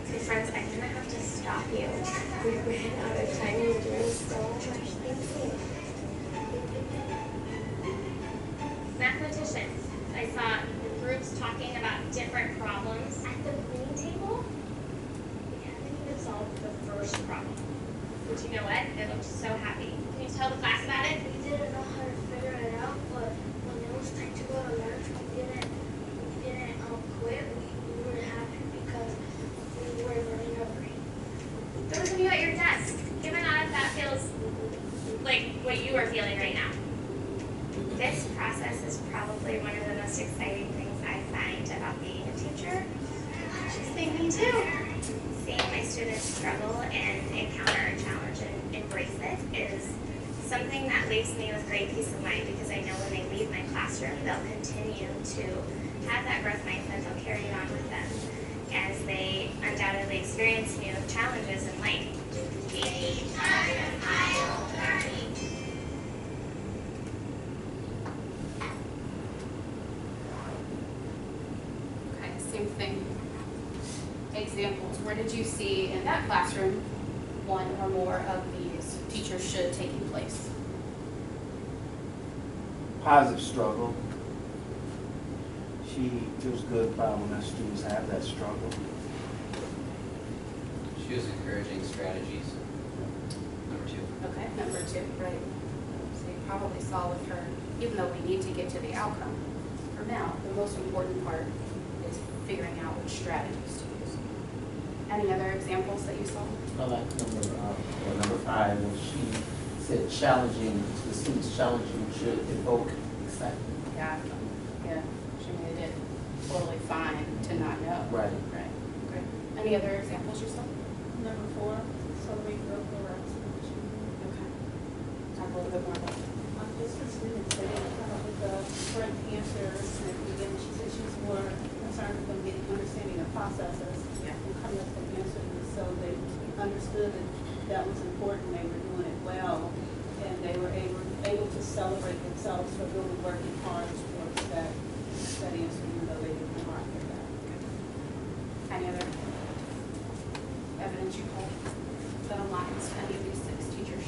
Okay, friends, I'm gonna have to stop you. We ran out of time and we're doing so much thinking. Mathematicians. I saw groups talking about different problems. At the green table, we haven't even solved the first problem. But you know what? They looked so happy. Can you tell the class about it? We didn't know how to figure it out, but when it was time to go to lunch, we didn't quit. We were happy because we were learning our brain. Those of you at your desk, give a nod if that feels like what you are feeling right now. This process is probably one of the most exciting things I find about being a teacher. She's thinking too. Seeing my students struggle and encounter a challenge and embrace it is something that leaves me with great peace of mind because I know when they leave my classroom, they'll continue to have that growth mindset. They'll carry it on with them as they undoubtedly experience new challenges in life. Okay, same thing. Examples, where did you see in that classroom one or more of these teachers should taking place? Positive struggle. She feels good about when her students have that struggle. She was encouraging strategies. Number 2. Okay, number 2, right. So you probably saw with her, even though we need to get to the outcome, for now, the most important part is figuring out which strategies to use. Any other examples that you saw? I like number 5, when she said challenging, the students challenging should evoke excitement. Yeah, she made it totally fine to not know. Right. Right, okay. Any other examples you saw? Number 4, celebrate growth or representation. Okay. Talk a little bit more about that. Just for students, they didn't come up with the correct answers at the beginning. She said she was more concerned with them getting understanding of processes Yeah. and coming up with answers, so they understood that that was important, they were doing it well, and they were able to celebrate themselves for really working hard towards that answer, even though they didn't mark for that. Any other evidence you hold that aligns to any of these 6 teachers?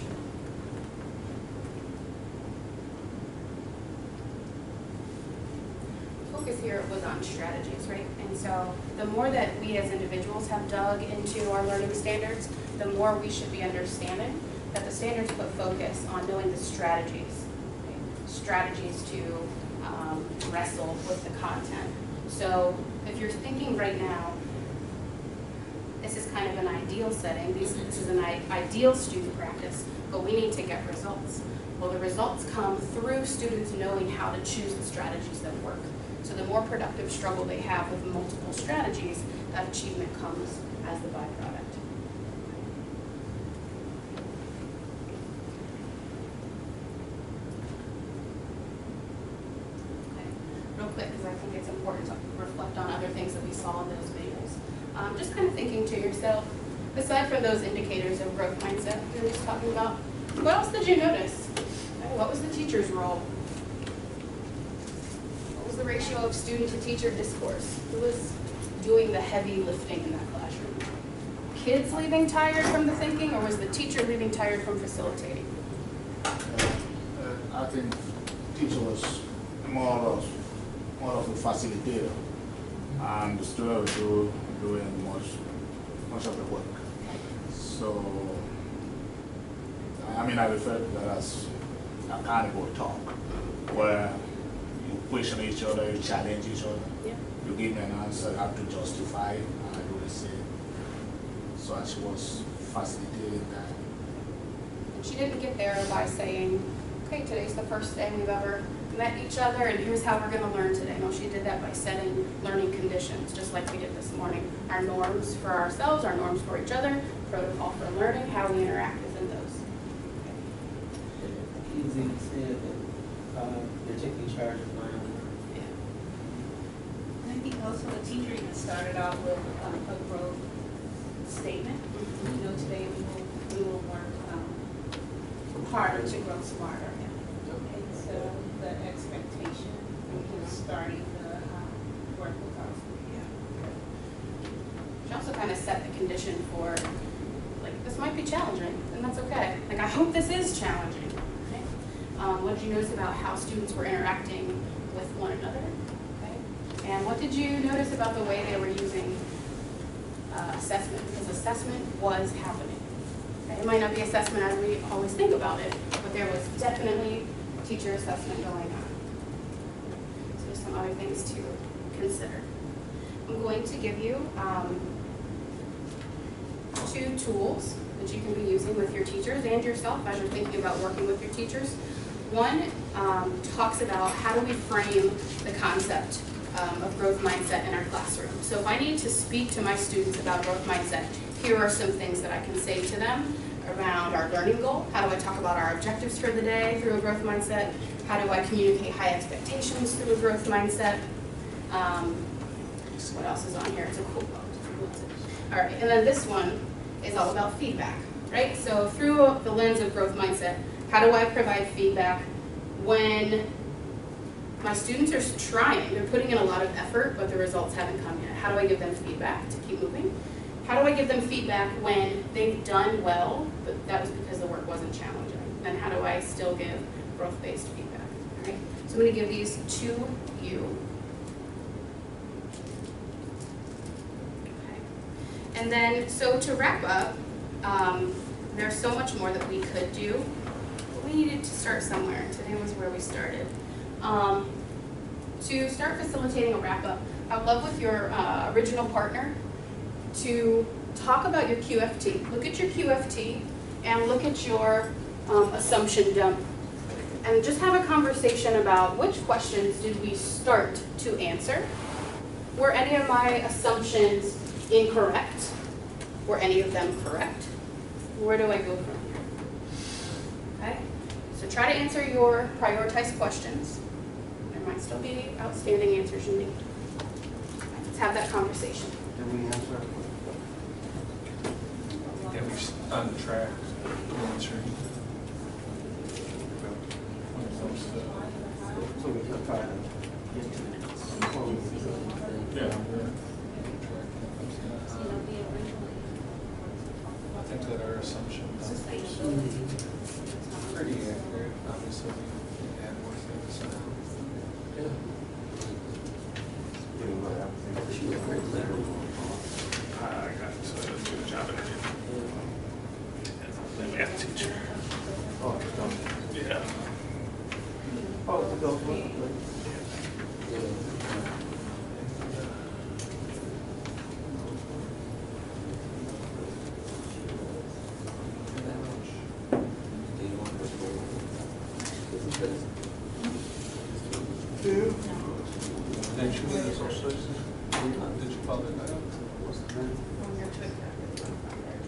Focus here was on strategies, right? And so the more that we as individuals have dug into our learning standards, the more we should be understanding that the standards put focus on knowing the strategies, right? Strategies to wrestle with the content. So if you're thinking right now, this is kind of an ideal setting, this is an ideal student practice, but we need to get results. Well, the results come through students knowing how to choose the strategies that work. So the more productive struggle they have with multiple strategies, that achievement comes as the byproduct. Okay. Real quick, because I think it's important to reflect on other things that we saw in those videos. Just kind of thinking to yourself, aside from those indicators of growth mindset we were just talking about, what else did you notice? Okay, what was the teacher's role? What was the ratio of student to teacher discourse? Who was doing the heavy lifting in that classroom? Kids leaving tired from the thinking, or was the teacher leaving tired from facilitating? I think teacher was more of a facilitator, and the student was doing much of the work. So, I mean, I refer to that as accountable talk, where you question each other, you challenge each other, Yeah. you give me an answer, I have to justify it, and I do the same. So she was facilitating that. And she didn't get there by saying, okay, today's the first day we've ever met each other, and here's how we're going to learn today. No, she did that by setting learning conditions, just like we did this morning. Our norms for ourselves, our norms for each other, protocol for learning, how we interact within those. Easy said that they're taking charge of my own work. And I think also the teacher even started off with a growth statement. You know, today we will work harder to grow smarter. And so the expectation was starting the work with us. She also kind of set the condition for, like, this might be challenging, and that's okay. Like, I hope this is challenging. Okay? What did you notice about how students were interacting with one another? Okay? And what did you notice about the way they were using assessment? Because assessment was happening. Okay? It might not be assessment as we always think about it, but there was definitely teacher assessment going on. So there's some other things to consider. I'm going to give you 2 tools that you can be using with your teachers and yourself as you're thinking about working with your teachers. One talks about how do we frame the concept of growth mindset in our classroom. So if I need to speak to my students about growth mindset, here are some things that I can say to them around our learning goal. How do I talk about our objectives for the day through a growth mindset? How do I communicate high expectations through a growth mindset? What else is on here? It's a cool quote. All right, and then this one is all about feedback, right? So through the lens of growth mindset, how do I provide feedback when my students are trying, they're putting in a lot of effort, but the results haven't come yet? How do I give them feedback to keep moving? How do I give them feedback when they've done well, but that was because the work wasn't challenging? Then how do I still give growth-based feedback? All right, so I'm going to give these to you. And then, so to wrap up, there's so much more that we could do, but we needed to start somewhere. Today was where we started. To start facilitating a wrap-up, I'd love with your original partner to talk about your QFT. Look at your QFT and look at your assumption dump. And just have a conversation about which questions did we start to answer? Were any of my assumptions incorrect? Were any of them correct? Where do I go from here? Okay, so try to answer your prioritized questions. There might still be outstanding answers you need. Let's have that conversation. Did we answer? Yeah, we're on the track. Answering. When it comes to. So we can try to get to it before we. Yeah. I think that our assumption is pretty accurate. Obviously, we can add more things. I got to do a job interview. My math teacher. Oh, Yeah. oh, to go for it. Did you get a social studies? Did you call it that? What's the name?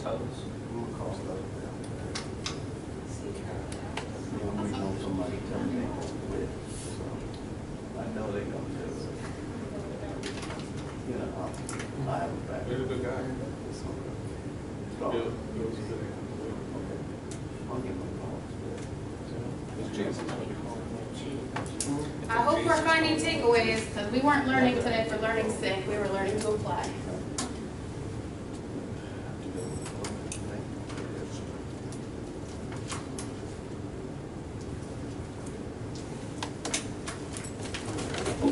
Tell us. We know somebody coming in with, so I know they gonna do it. You know, I have a back. You're a good guy. So, Bill was a good guy. okay. I'll give them a call. Was Jason gonna be calling? I hope we're finding takeaways, because we weren't learning today for learning's sake, we were learning to apply.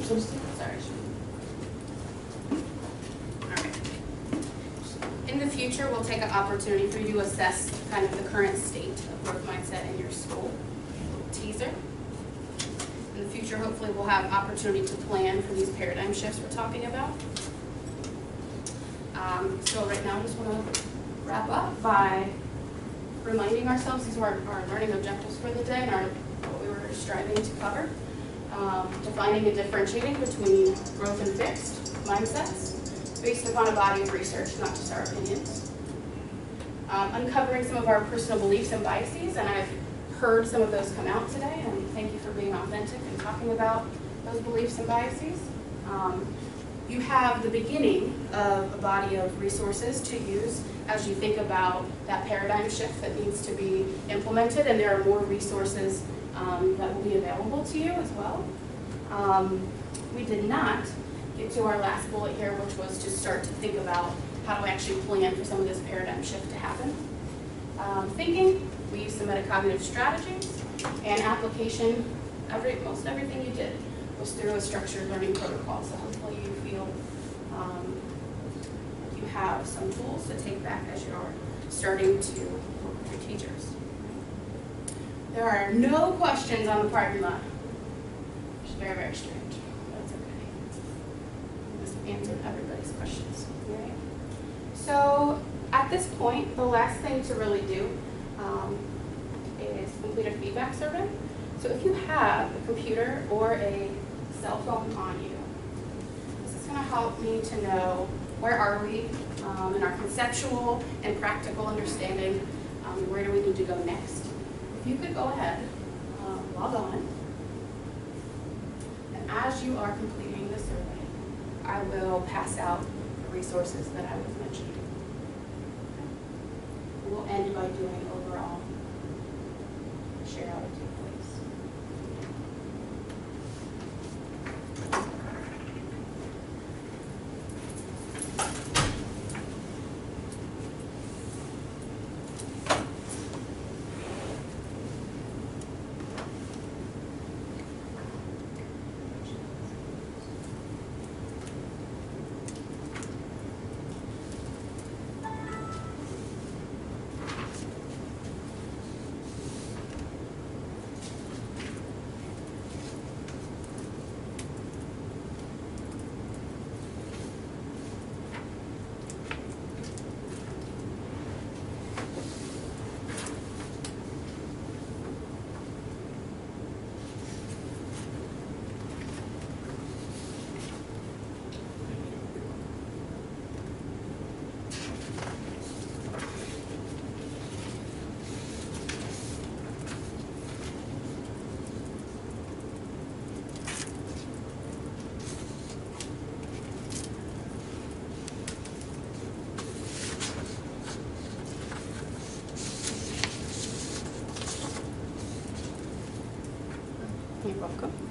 Sorry. Alright. In the future, we'll take an opportunity for you to assess kind of the current state of growth mindset in your school. Teaser. In the future, hopefully, we'll have opportunity to plan for these paradigm shifts we're talking about. So right now, I just want to wrap up by reminding ourselves these are our learning objectives for the day and what we were striving to cover. Defining and differentiating between growth and fixed mindsets based upon a body of research, not just our opinions. Uncovering some of our personal beliefs and biases, and I've heard some of those come out today, and thank you for being authentic and talking about those beliefs and biases. You have the beginning of a body of resources to use as you think about that paradigm shift that needs to be implemented, and there are more resources that will be available to you as well. We did not get to our last bullet here, which was to start to think about how to actually plan for some of this paradigm shift to happen. Thinking, we used some metacognitive strategies, and application, most everything you did was through a structured learning protocol, so hopefully you feel you have some tools to take back as you are starting to work with your teachers. There are no questions on the parking lot, which is very, very strange. That's okay. Just answered everybody's questions. All right. So at this point, the last thing to really do is complete a feedback survey. So if you have a computer or a cell phone on you, this is going to help me to know where are we in our conceptual and practical understanding, where do we need to go next. If you could go ahead, log on, and as you are completing the survey, I will pass out the resources that I was mentioning. We'll end by doing overall share out of 2, please. welcome.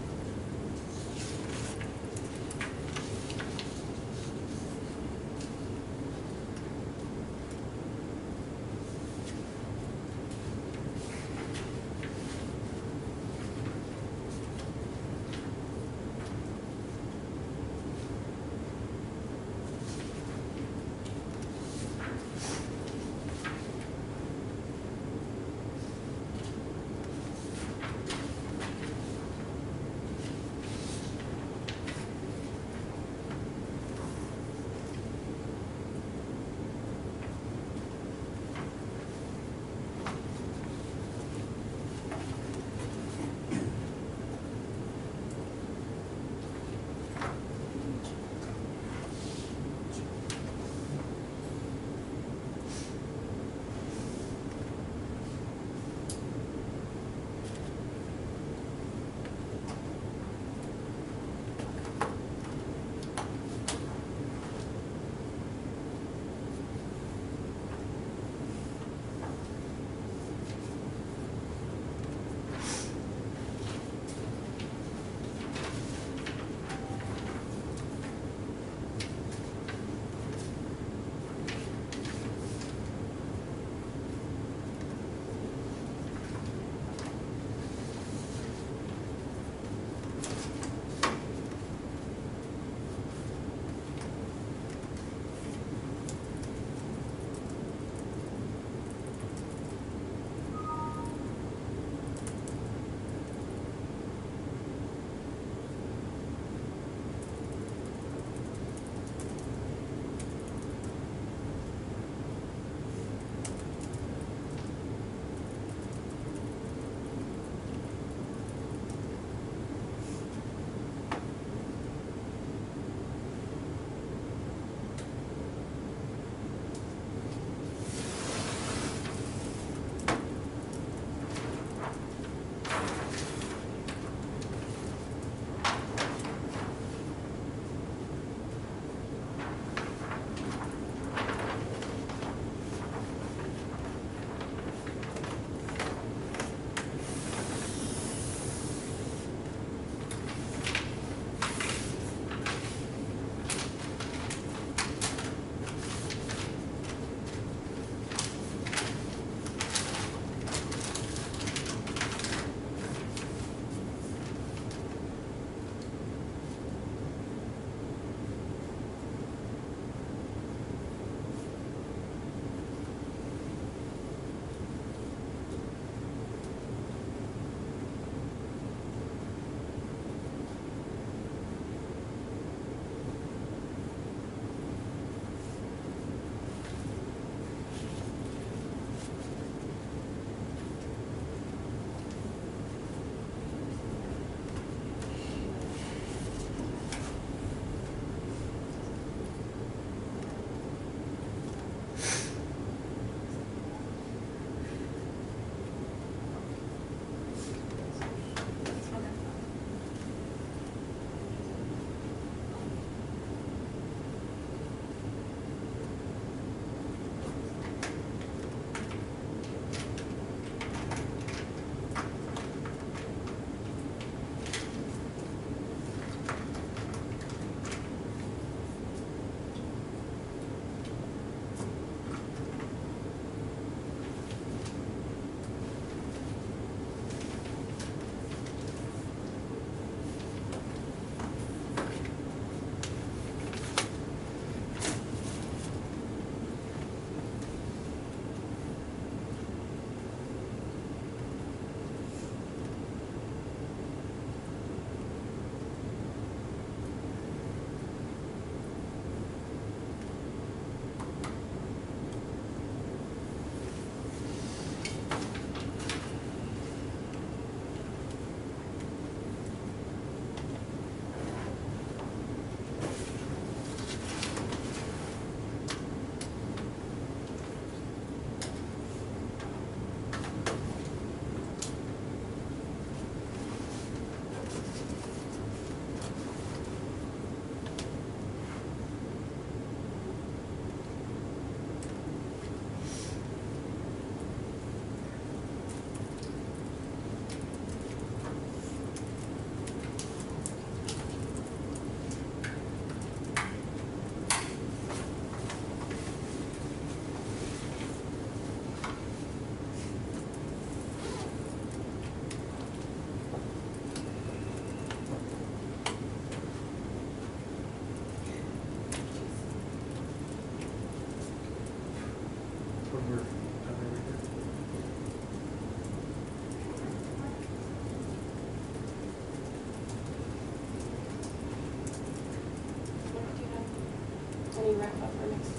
wrap up our next.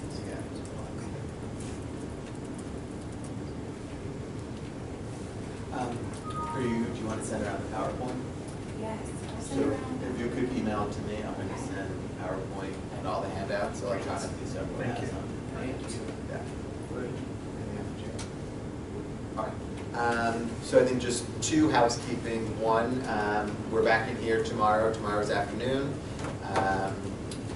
Do you want to send around the PowerPoint? Yes, I'll So send around. if you could email to me, I'm going to send PowerPoint and all the handouts electronically, so everyone Thank has you. them. Thank you. Yeah. All right. So I think just two housekeeping. One, we're back in here tomorrow's afternoon.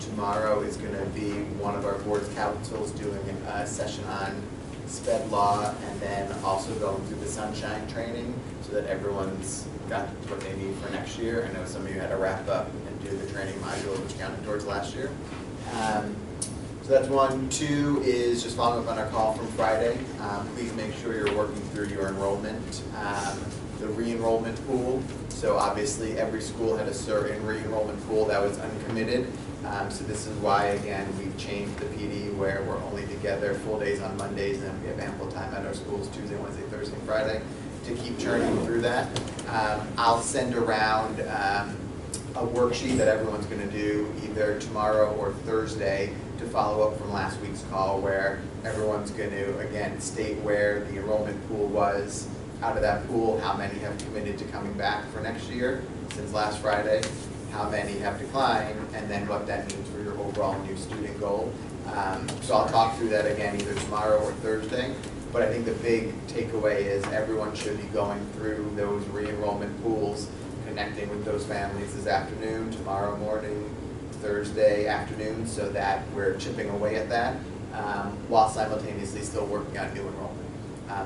Tomorrow is going to be one of our board councils doing a session on SPED law, and then also going through the sunshine training so that everyone's got what they need for next year. I know some of you had to wrap up and do the training module, which counted towards last year. So that's one. Two is just following up on our call from Friday. Please make sure you're working through your enrollment, the re-enrollment pool. So obviously every school had a certain re-enrollment pool that was uncommitted. So this is why, again, we've changed the PD where we're only together full days on Mondays, and we have ample time at our schools Tuesday, Wednesday, Thursday, and Friday to keep churning through that. I'll send around a worksheet that everyone's going to do either tomorrow or Thursday to follow up from last week's call, where everyone's going to, again, state where the enrollment pool was. Out of that pool, how many have committed to coming back for next year since last Friday, how many have declined, and then what that means for your overall new student goal. So I'll talk through that again either tomorrow or Thursday, but I think the big takeaway is everyone should be going through those re-enrollment pools, connecting with those families this afternoon, tomorrow morning, Thursday afternoon, so that we're chipping away at that, while simultaneously still working on new enrollment.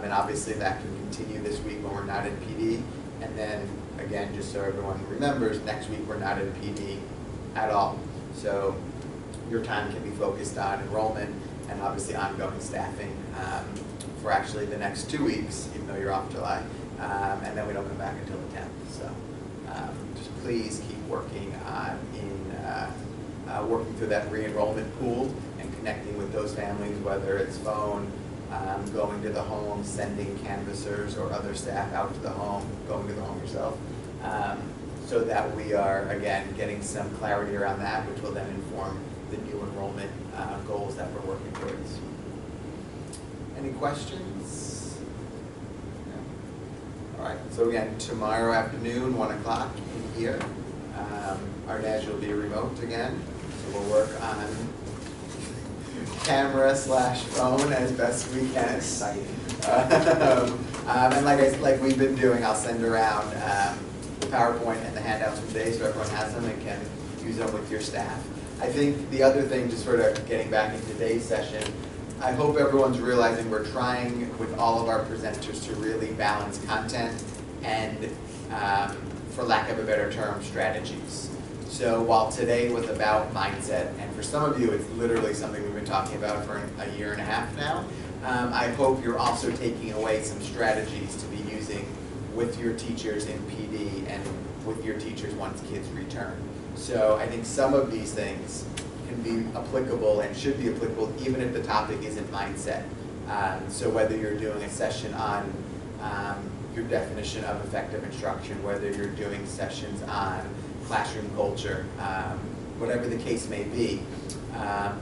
And obviously that can continue this week when we're not in PD, and then again, just so everyone remembers, next week we're not in PD at all. So your time can be focused on enrollment and obviously ongoing staffing for actually the next 2 weeks, even though you're off July, and then we don't come back until the 10th. So just please keep working on working through that re-enrollment pool and connecting with those families, whether it's phone, going to the home, sending canvassers or other staff out to the home, going to the home yourself, so that we are, again, getting some clarity around that, which will then inform the new enrollment goals that we're working towards. Any questions? No? All right, so again, tomorrow afternoon, 1 o'clock in here. Our Nash will be remote again, so we'll work on camera/phone as best we can. Exciting. And like we've been doing, I'll send around the PowerPoint and the handouts from today so everyone has them and can use them with your staff. I think the other thing, just sort of getting back into today's session, I hope everyone's realizing we're trying with all of our presenters to really balance content and, for lack of a better term, strategies. So while today was about mindset, and for some of you it's literally something we've been talking about for a year and a half now, I hope you're also taking away some strategies to be using with your teachers in PD and with your teachers once kids return. So I think some of these things can be applicable and should be applicable even if the topic isn't mindset. So whether you're doing a session on your definition of effective instruction, whether you're doing sessions on classroom culture, whatever the case may be,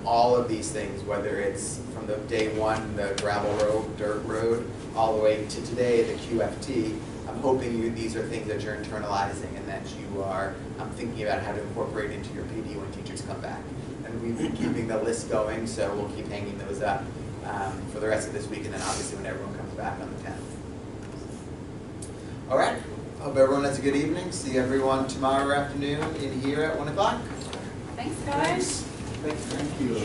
all of these things, whether it's from the day one, the gravel road, dirt road, all the way to today, the QFT, I'm hoping these are things that you're internalizing and that you are thinking about how to incorporate into your PD when teachers come back. And we've been keeping the list going, so we'll keep hanging those up for the rest of this week, and then obviously when everyone comes back on the 10th. All right, hope everyone has a good evening. See everyone tomorrow afternoon in here at 1 o'clock. Thanks, guys. Thank you.